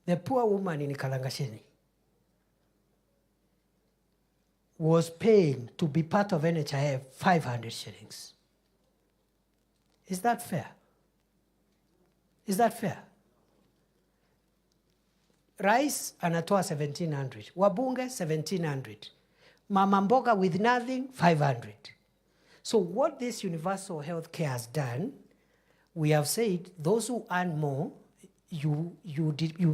the poor woman in Kalangasheni was paying to be part of NHIF 500 shillings. Is that fair? Is that fair? Rais anatoa 1,700. Wabunge 1,700. Mama mboga with nothing 500. So what this universal health care has done, we have said those who earn more, you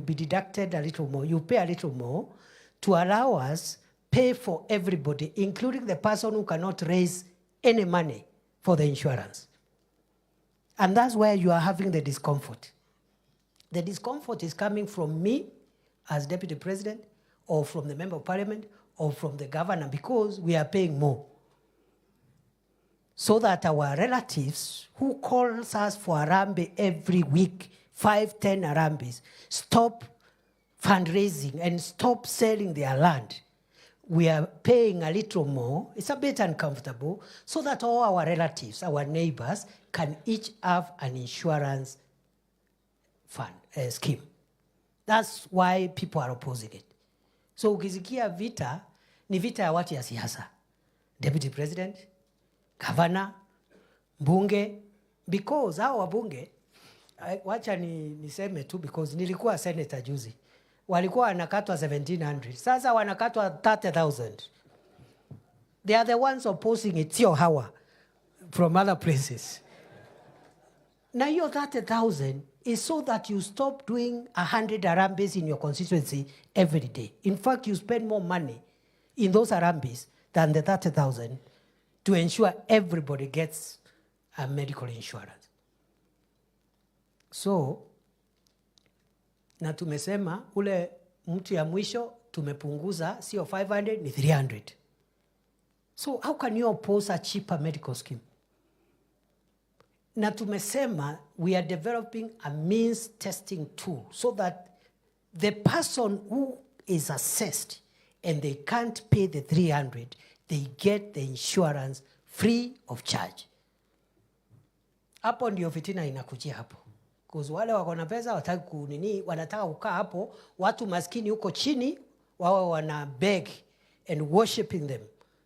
be deducted a little more, you pay a little more to allow us pay for everybody, including the person who cannot raise any money for the insurance. And that's where you are having the discomfort. The discomfort is coming from me as deputy president, or from the member of parliament, or from the governor, because we are paying more. So that our relatives who calls us for Harambee every week, 5, 10 Harambes, stop fundraising and stop selling their land. We are paying a little more. It's a bit uncomfortable, so that all our relatives, our neighbors, can each have an insurance fund scheme. That's why people are opposing it. So ukisikia vita, ni vita ya watu ya siasa. Deputy president, governor, mbunge, because hao wabunge, wacha niseme tu, because nilikuwa senator juzi, walikuwa wanakatwa 1,700, sasa wanakatwa 30,000. They are the ones opposing it, sio hawa from other places. Now your 30,000 is so that you stop doing 100 Harambes in your constituency every day. In fact, you spend more money in those Harambes than the 30,000 to ensure everybody gets a medical insurance. So, na tumesema ule mtu ya mwisho tumepunguza, sio 500 ni 300. So how can you oppose a cheaper medical scheme? Na tumesema we are developing a means testing tool so that the person who is assessed and they can't pay the 300, they get the insurance free of charge. Hapo ndio fitina inakujia hapo. Because wale wako na pesa wataki kunini, wanataka kukaa hapo, watu maskini huko chini, wao wana beg and worshiping them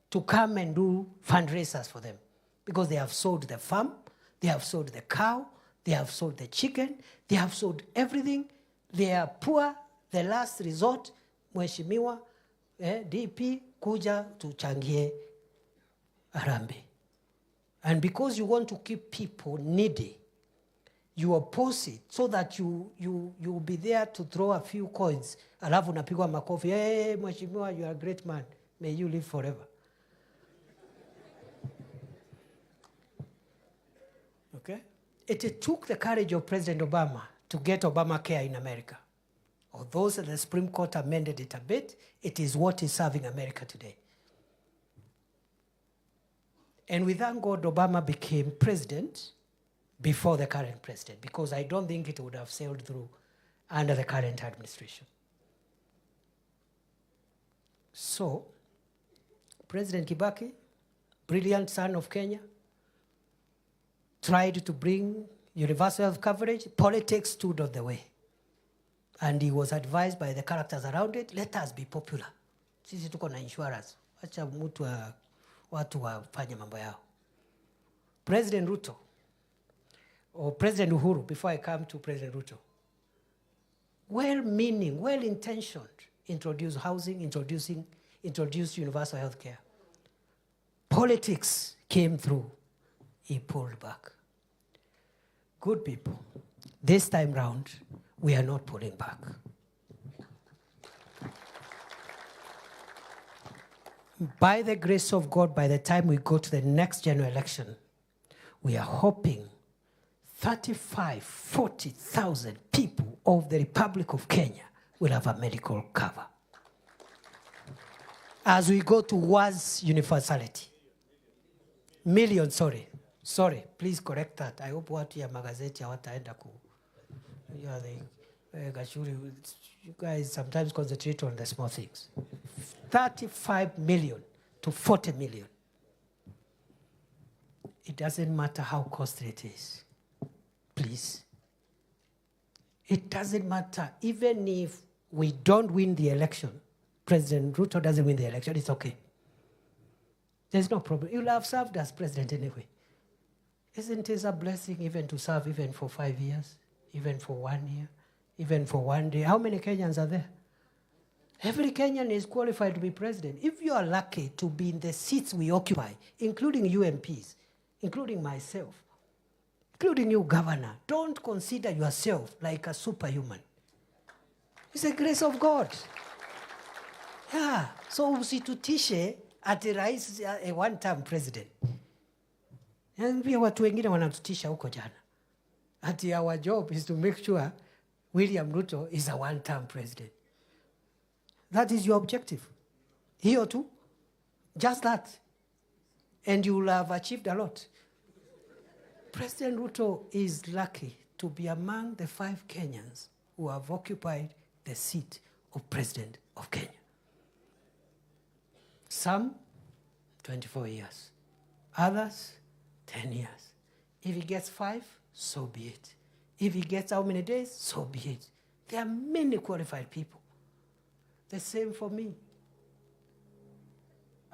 to come and do fundraisers for them. Because they have sold the farm, they have sold the cow, they have sold the chicken, they have sold everything. They are poor, the last resort, mheshimiwa, DP, kuja tuchangie Harambee. And because you want to keep people needy, you oppose it so that you'll be there to throw a few coins. Alafu napigwa makofi. Hey, mheshimiwa, you are a great man. May you live forever. Okay? It took the courage of President Obama to get Obamacare in America. Although the Supreme Court amended it a bit, it is what is serving America today. And we thank God Obama became president before the current president, because I don't think it would have sailed through under the current administration. So, President Kibaki, brilliant son of Kenya, tried to bring universal health coverage. Politics stood on the way. And he was advised by the characters around it, let us be popular. Sisi tuko na insurance. Acha watu wafanye mambo yao. President Ruto, or President Uhuru, before I come to President Ruto, well-meaning, well-intentioned, introduced housing, introduced universal health care. Politics came through. He pulled back. Good people, this time round, we are not pulling back. By the grace of God, by the time we go to the next general election, we are hoping 40,000 people of the Republic of Kenya will have a medical cover. As we go towards universality. Million, sorry, please correct that. I hope watu ya magazeti hawataenda ku. You guys sometimes concentrate on the small things. 35 million to 40 million. It doesn't matter how costly it is. Please. It doesn't matter. Even if we don't win the election, President Ruto doesn't win the election, it's okay. There's no problem. You'll have served as president anyway. Isn't it a blessing even to serve even for 5 years, even for 1 year, even for 1 day? How many Kenyans are there? Every Kenyan is qualified to be president. If you are lucky to be in the seats we occupy, including you MPs, including myself, including you, governor, don't consider yourself like a superhuman. It's the grace of God. Yeah. So usitutishe ati rais a one-term president. And pia watu wengine wanatutisha huko jana. Ati our job is to make sure William Ruto is a one-term president. That is your objective. Here too. Just that. And you will have achieved a lot. President Ruto is lucky to be among the 5 Kenyans who have occupied the seat of President of Kenya. Some, 24 years. Others, 10 years. If he gets 5, so be it. If he gets how many days, so be it. There are many qualified people. The same for me.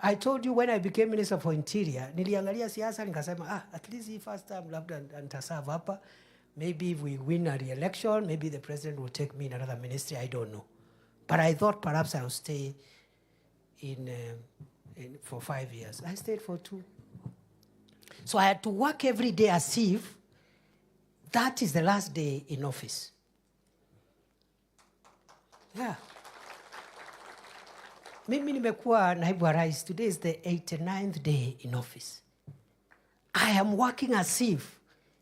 I told you when I became Minister for Interior, niliangalia siasa nikasema, at least the first time labda nitaserve hapa. Maybe if we win a re-election, maybe the president will take me in another ministry, I don't know. But I thought perhaps I will stay for 5 years. I stayed for 2. So I had to work every day as if that is the last day in office. Yeah. Mimi nimekuwa naibu wa rais. Today is the 89th day in office. I am working as if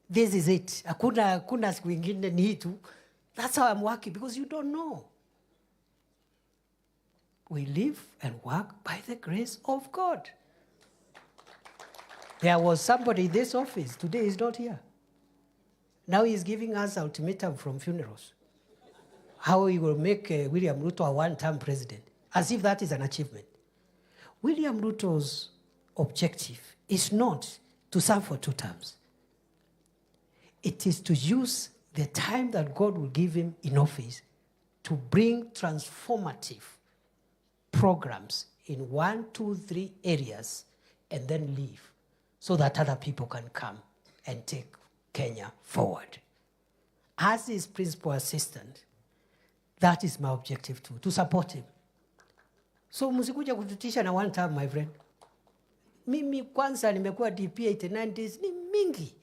this is it. Hakuna siku ingine ni tu. That's how I'm working, because you don't know. We live and work by the grace of God. There was somebody in this office. Today he's not here. Now he's giving us ultimatum from funerals. How he will make William Ruto a one-term president. As if that is an achievement. William Ruto's objective is not to serve for 2 terms. It is to use the time that God will give him in office to bring transformative programs in 1, 2, 3 areas and then leave so that other people can come and take Kenya forward. As his principal assistant, that is my objective too, to support him. So msikuja kututisha na one time, my friend. Mimi kwanza nimekuwa DP 89 days ni mingi.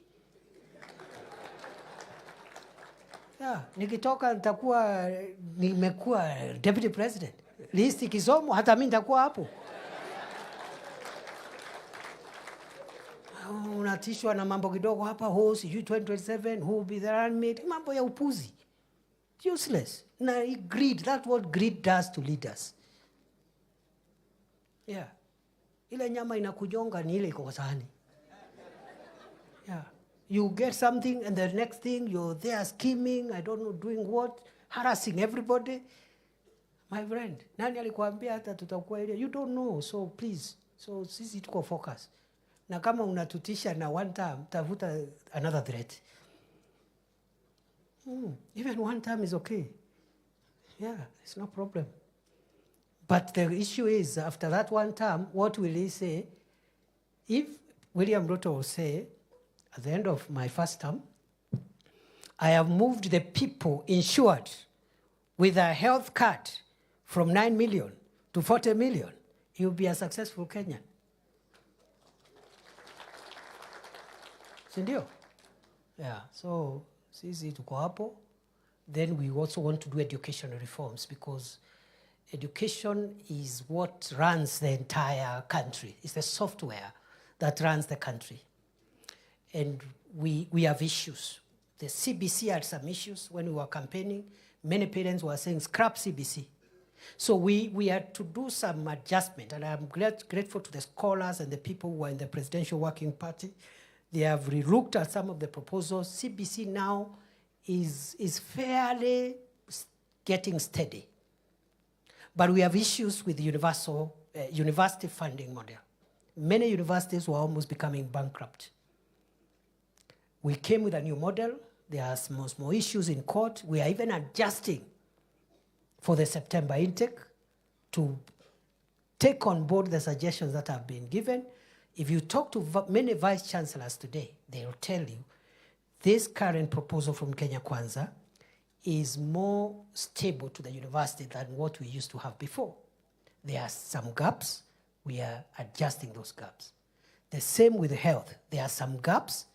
Yeah, nikitoka nitakuwa nimekuwa deputy president. Listi kisomo hata mimi nitakuwa hapo. Unatishwa na mambo kidogo hapa, sijui 2027, who will be the running mate, mambo ya upuzi. Useless. Na greed, that's what greed does to leaders. Yeah. Ile nyama inakujonga ni ile iko kwa sahani. Yeah. You get something and the next thing you're there scheming, I don't know, doing what, harassing everybody. My friend, nani alikuambia hata tutakuwa ile? You don't know, so please. So sisi tuko focus. Na kama unatutisha na one time, tafuta another threat. Even one time is okay. Yeah, it's no problem. But the issue is, after that one term, what will he say? If William Ruto will say, at the end of my first term, I have moved the people insured with a health card from 9 million to 40 million, he will be a successful Kenyan. Sindio? Yeah, so sisi tuko hapo. Then we also want to do educational reforms because education is what runs the entire country. It's the software that runs the country. And we have issues. The CBC had some issues when we were campaigning. Many parents were saying, scrap CBC. So we had to do some adjustment, and I'm grateful to the scholars and the people who are in the Presidential Working Party. They have re-looked at some of the proposals. CBC now is fairly getting steady. But we have issues with the university funding model. Many universities were almost becoming bankrupt. We came with a new model. There are some more issues in court. We are even adjusting for the September intake to take on board the suggestions that have been given. If you talk to many vice chancellors today, they will tell you this current proposal from Kenya Kwanza is more stable to the university than what we used to have before. There are some gaps. We are adjusting those gaps. The same with health. There are some gaps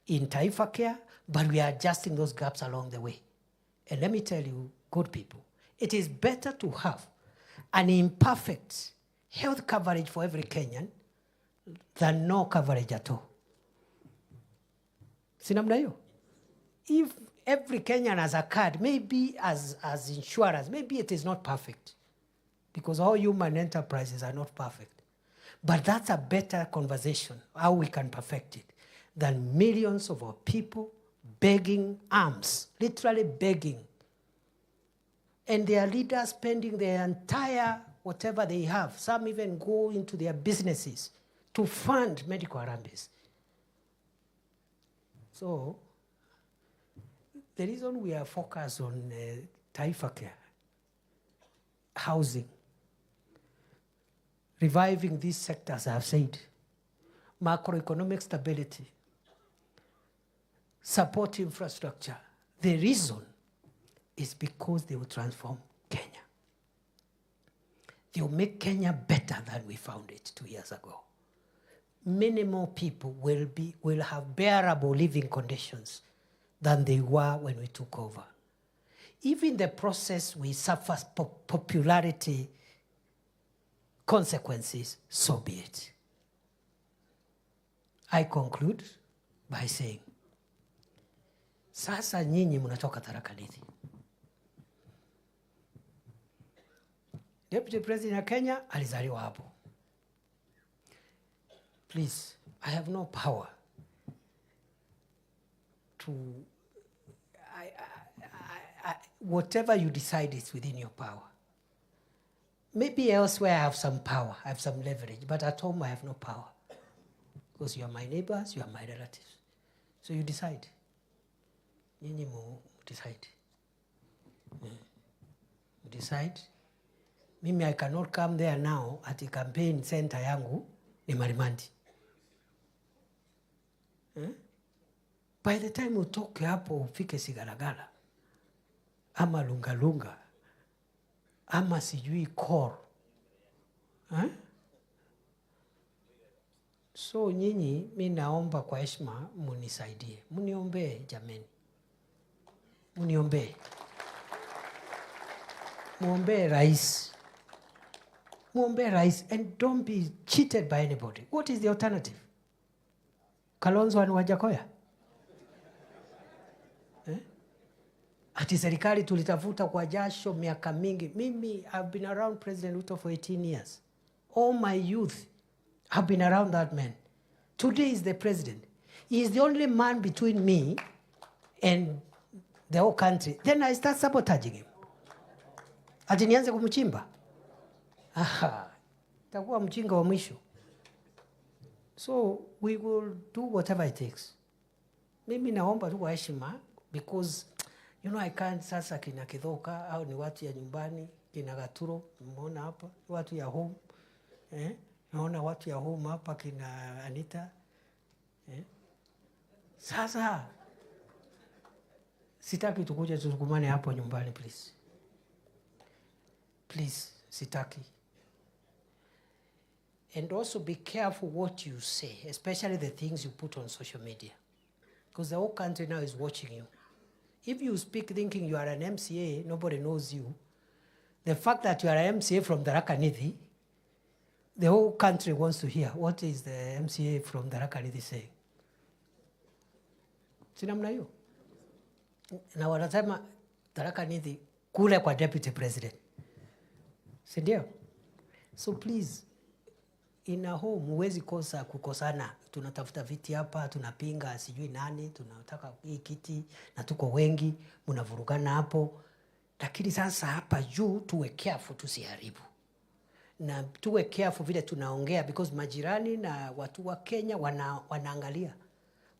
in Taifa Care, but we are adjusting those gaps along the way. And let me tell you, good people, it is better to have an imperfect health coverage for every Kenyan than no coverage at all. Sinamna hiyo? If every Kenyan has a card, maybe as insurance, maybe it is not perfect because all human enterprises are not perfect. But that's a better conversation, how we can perfect it, than millions of our people begging alms, literally begging. And their leaders spending their entire whatever they have. Some even go into their businesses to fund medical harambes. So, the reason we are focused on Taifa Care, housing, reviving these sectors, I have said, macroeconomic stability, support infrastructure, the reason is because they will transform Kenya. They will make Kenya better than we found it 2 years ago. Many more people will have bearable living conditions than they were when we took over. If in the process we suffer popularity consequences, so be it. I conclude by saying, sasa nyinyi mnatoka Tharaka Nithi. Deputy President of Kenya alizaliwa hapo. Please, I have no power to... whatever you decide is within your power. Maybe elsewhere I have some power, I have some leverage, but at home I have no power. Because you are my neighbors, you are my relatives. So you decide. Nyinyi decide. Decide. Mimi I cannot come there now at the campaign center yangu ni Marimandi. By the time utoke hapo ufike Sigalagala ama Lungalunga ama sijui Kor. So nyinyi mimi naomba kwa heshima munisaidie. Muniombee jameni. Muniombee. Muombe rais. Muombe rais and don't be cheated by anybody. What is the alternative? Kalonzo and Wajakoya? Ati serikali tulitafuta kwa jasho miaka mingi. Mimi I've been around President Ruto for 18 years. All my youth have been around that man. Today is the president. He is the only man between me and the whole country. Then I start sabotaging him. Ati nianze kumchimba. Takuwa mjinga wa mwisho. So we will do whatever it takes. Mimi naomba tu kwa heshima because I can't sasa kina Kithoka au ni watu ya nyumbani, kina Gaturo, umeona hapa, watu ya home. Naona watu ya home hapa kina Anita. Sasa sitaki tukuje tusukumane hapo nyumbani please. Please, sitaki. And also be careful what you say, especially the things you put on social media. Because the whole country now is watching you. If you speak thinking you are an MCA, nobody knows you. The fact that you are an MCA from Tharaka Nithi, the whole country wants to hear what is the MCA from Tharaka Nithi saying. Sinamna hiyo. Na wanasema Tharaka Nithi kule kwa deputy president. Sindio? So please, in a home, huwezi kosa kukosana. Tunatafuta viti hapa, tunapinga sijui nani, tunataka hii kiti, na tuko wengi, mnavurugana hapo. Lakini sasa hapa juu tuwe careful tusiharibu. Na tuwe careful vile tunaongea because majirani na watu wa Kenya wanaangalia.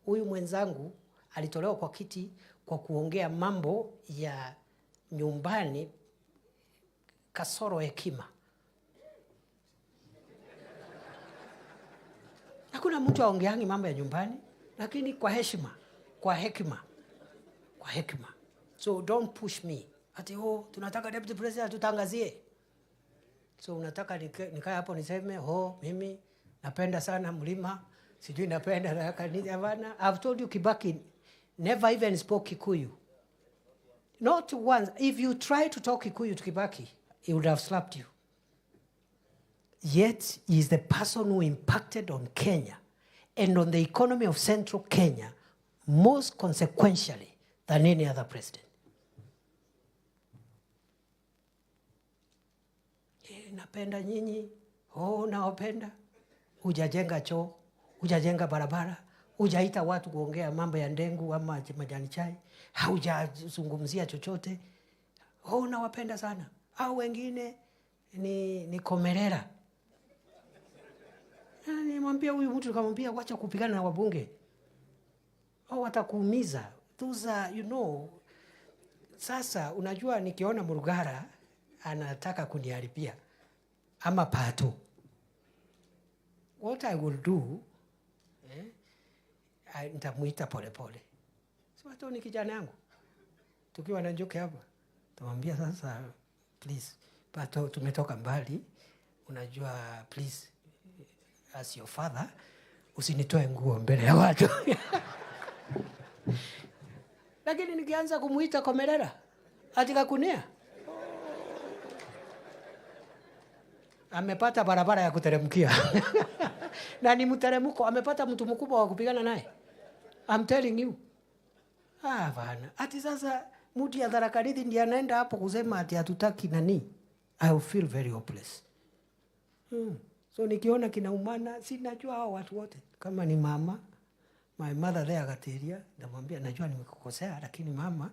Huyu mwenzangu alitolewa kwa kiti kwa kuongea mambo ya nyumbani kasoro hekima. Hakuna mtu aongeangi mambo ya nyumbani, lakini kwa heshima, kwa hekima. So don't push me. Ati tunataka deputy president tutangazie. So unataka nikae hapo niseme, mimi napenda sana mlima, sijui napenda Tharaka Nithi. I've told you Kibaki never even spoke Kikuyu. Not once. If you try to talk Kikuyu to Kibaki, he would have slapped you. Yet, he is the person who impacted on Kenya and on the economy of central Kenya most consequentially than any other president. Napenda nyinyi, nawapenda. Hujajenga choo, hujajenga barabara, hujaita watu kuongea mambo ya ndengu ama majani chai, haujazungumzia chochote. Nawapenda sana. Au wengine ni komerera. Nimwambia huyu mtu nikamwambia wacha kupigana na wabunge. Watakuumiza. Those are, sasa unajua nikiona Murugara anataka kuniharibia ama Pato. What I will do, nitamuita pole pole. Si Pato ni kijana yangu. Tukiwa na Njoke hapa, tumwambia sasa please, Pato tumetoka mbali. Unajua please, as your father, usinitoe nguo mbele ya watu. Lakini nikianza kumuita komerera, atika kunia. Amepata barabara ya kuteremkia. Na ni mteremko, amepata mtu mkubwa wa kupigana naye. I'm telling you. Bana. Ati sasa mtu ya Tharaka Nithi ndiye anaenda hapo kusema ati hatutaki nani. I will feel very hopeless. So nikiona kinaumana, sinajua hao watu wote. Kama ni mama, my mother there Gatiria, namwambia najua nimekukosea, lakini mama,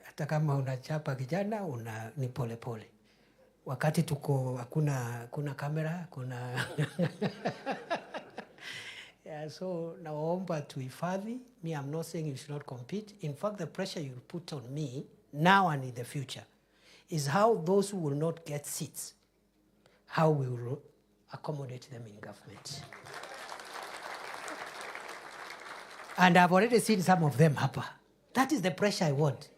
hata kama unachapa kijana, ni pole pole. Wakati tuko, kuna kamera, kuna So naomba tuhifadhi. Me, I'm not saying you should not compete. In fact, the pressure you put on me now and in the future is how those who will not get seats, how we will accommodate them in government. And I've already seen some of them hapa. That is the pressure I want.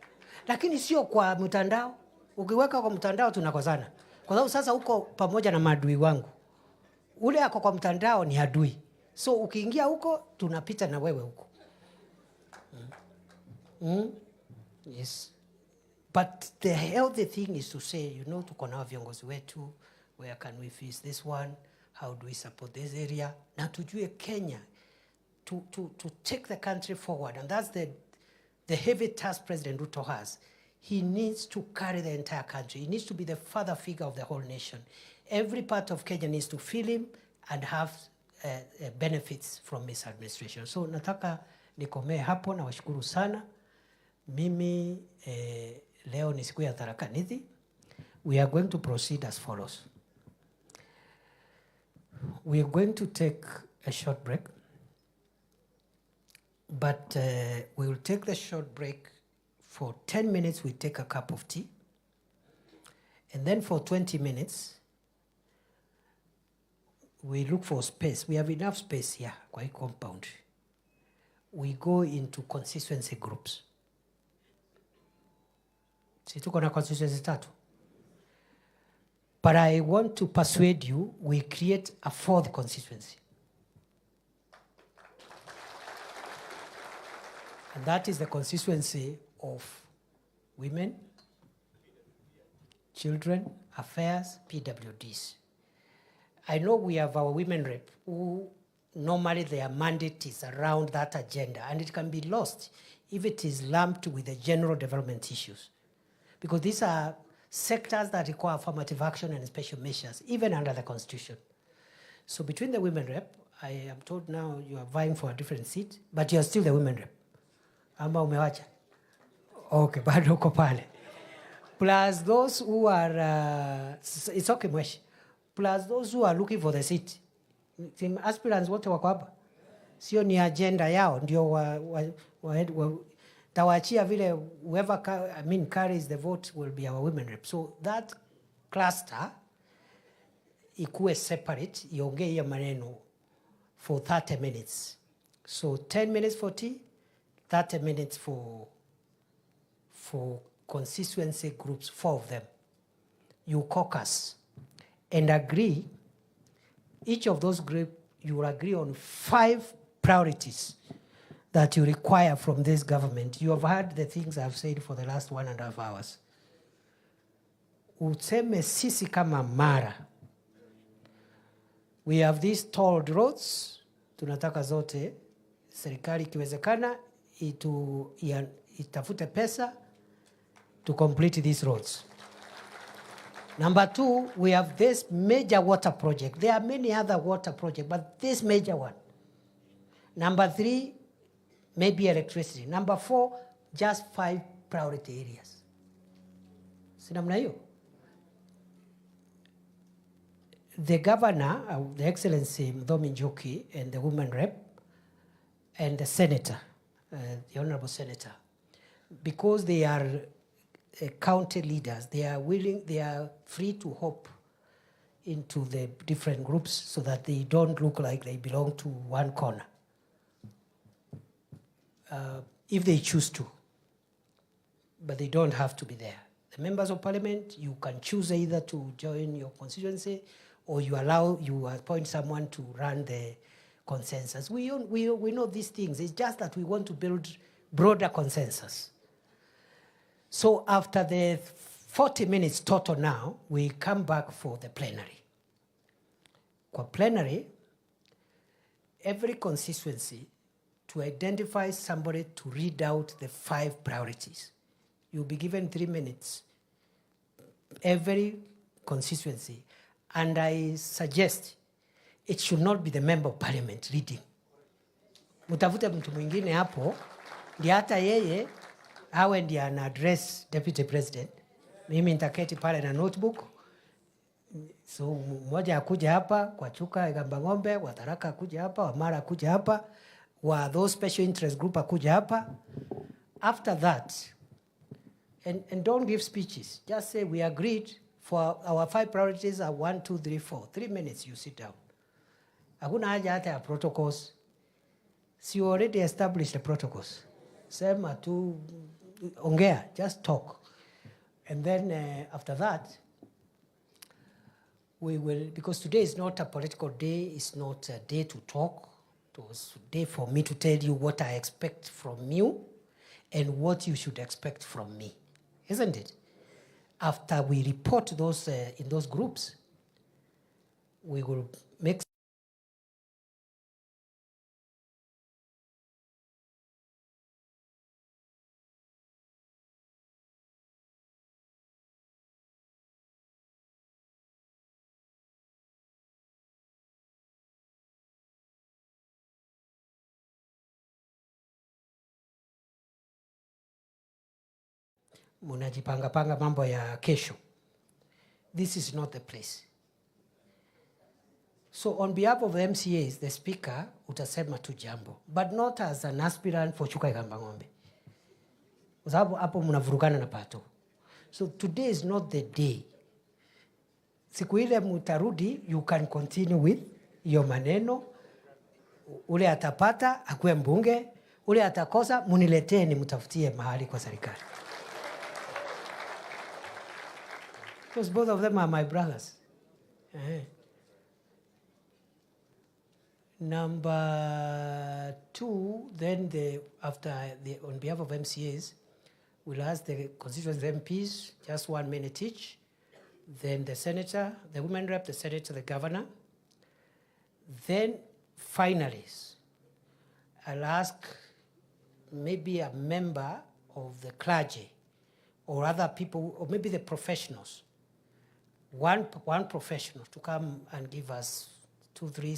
Lakini sio kwa mtandao. Ukiweka kwa mtandao tunakozana. Kwa sababu sasa uko pamoja na maadui wangu. Ule ako kwa mtandao ni adui. So ukiingia huko tunapita na wewe huko. Yes. But the healthy thing is to say, tuko na viongozi wetu, where can we fix this one? How do we support this area? Na tujue Kenya to take the country forward. And that's the heavy task President Ruto has. He needs to carry the entire country. He needs to be the father figure of the whole nation. Every part of Kenya needs to feel him and have benefits from his administration. So nataka nikomee hapo na washukuru sana. Mimi leo ni siku ya Tharaka Nithi. We are going to proceed as follows. We are going to take a short break. But we will take the short break. For 10 minutes, we take a cup of tea. And then for 20 minutes, we look for space. We have enough space here, kwa hii compound. We go into constituency groups. Si tuko na constituency tatu. But I want to persuade you, we create a fourth constituency. And that is the constituency of women, children, affairs, PWDs. I know we have our women rep who normally their mandate is around that agenda, and it can be lost if it is lumped with the general development issues. Because these are sectors that require affirmative action and special measures, even under the Constitution. So between the women rep, I am told now you are vying for a different seat, but you are still the women rep. Ama umewacha? Okay, bado uko pale. Plus those who are, it's okay mweshi. Plus those who are looking for the seat. Aspirants wote wako hapa. Sio ni agenda yao, ndio tawachia vile whoever carries the vote will be our women rep. So that cluster ikuwe separate, iongee ya maneno for 30 minutes. So 10 minutes for tea, 30 minutes for constituency groups, 4 of them. You caucus and agree, each of those groups, you will agree on 5 priorities that you require from this government. You have heard the things I've said for the last 1.5 hours. Useme sisi kama Mara, we have these tolled roads, tunataka zote, serikali ikiwezekana, itafute pesa to complete these roads. Number 2, we have this major water project. There are many other water projects, but this major one. Number 3, maybe electricity. Number 4, just 5 priority areas. Sinamna hiyo? The governor, the Excellency Mdhomi Njoki, and the women rep, and the senator, the honorable senator, because they are county leaders, they are free to hop into the different groups so that they don't look like they belong to one corner. If they choose to, but they don't have to be there. The members of parliament, you can choose either to join your constituency or you appoint someone to run the consensus. We know these things. It's just that we want to build broader consensus. So after the 40 minutes total now, we come back for the plenary. For plenary, every constituency to identify somebody to read out the 5 priorities. You'll be given 3 minutes, every constituency. And I suggest it should not be the member of parliament reading. Mutafute mtu mwingine hapo, ndi hata yeye, awe ndi ana address deputy president. Mimi nitaketi pale na notebook, So mmoja akuja hapa kwa Chuka Igamba Ng'ombe, wa Tharaka akuja hapa, wa Mara akuja hapa, wa those special interest group akuja hapa. After that, and don't give speeches. Just say we agreed for our 5 priorities are 1, 2, 3, 4. 3 minutes, you sit down. Hakuna haja hata ya protocols. So you already established the protocols. Sema tu, ongea, just talk. And then after that, we will, because today is not a political day, it's not a day to talk. It was a day for me to tell you what I expect from you and what you should expect from me. Isn't it? After we report those in those groups, we will make munajipanga mambo ya kesho. This is not the place. So on behalf of the MCAs, the speaker utasema tu jambo, but not as an aspirant for Chuka Igamba Ng'ombe. Kwa sababu hapo mnavurugana na pato. So today is not the day. Siku ile mutarudi, you can continue with your maneno. Ule atapata, akuwe mbunge. Ule atakosa, muniletee ni mutafutie mahali kwa serikali. Because both of them are my brothers. Number 2, then on behalf of MCAs, we'll ask the constituency MPs, just 1 minute each. Then the senator, the women rep, the senator, the governor. Then finally, I'll ask maybe a member of the clergy or other people, or maybe the professionals. One professional to come and give us 2, 3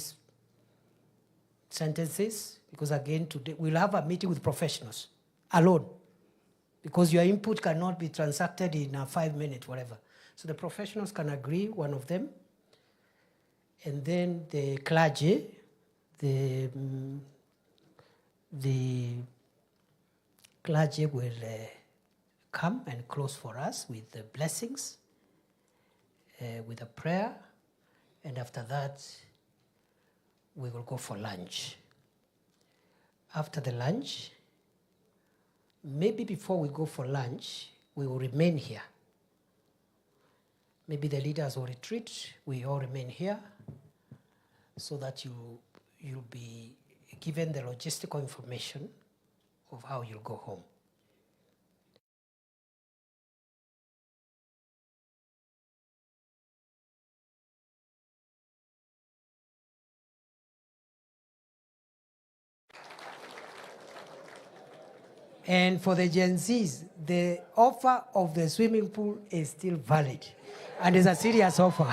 sentences, because again today we'll have a meeting with professionals alone, because your input cannot be transacted in a 5 minute whatever. So the professionals can agree, one of them, and then the clergy, the clergy will come and close for us with the blessings, with a prayer, and after that, we will go for lunch. After the lunch, maybe before we go for lunch, we will remain here. Maybe the leaders will retreat, we all remain here, so that you'll be given the logistical information of how you'll go home. And for the Gen Zs, the offer of the swimming pool is still valid. And it's a serious offer.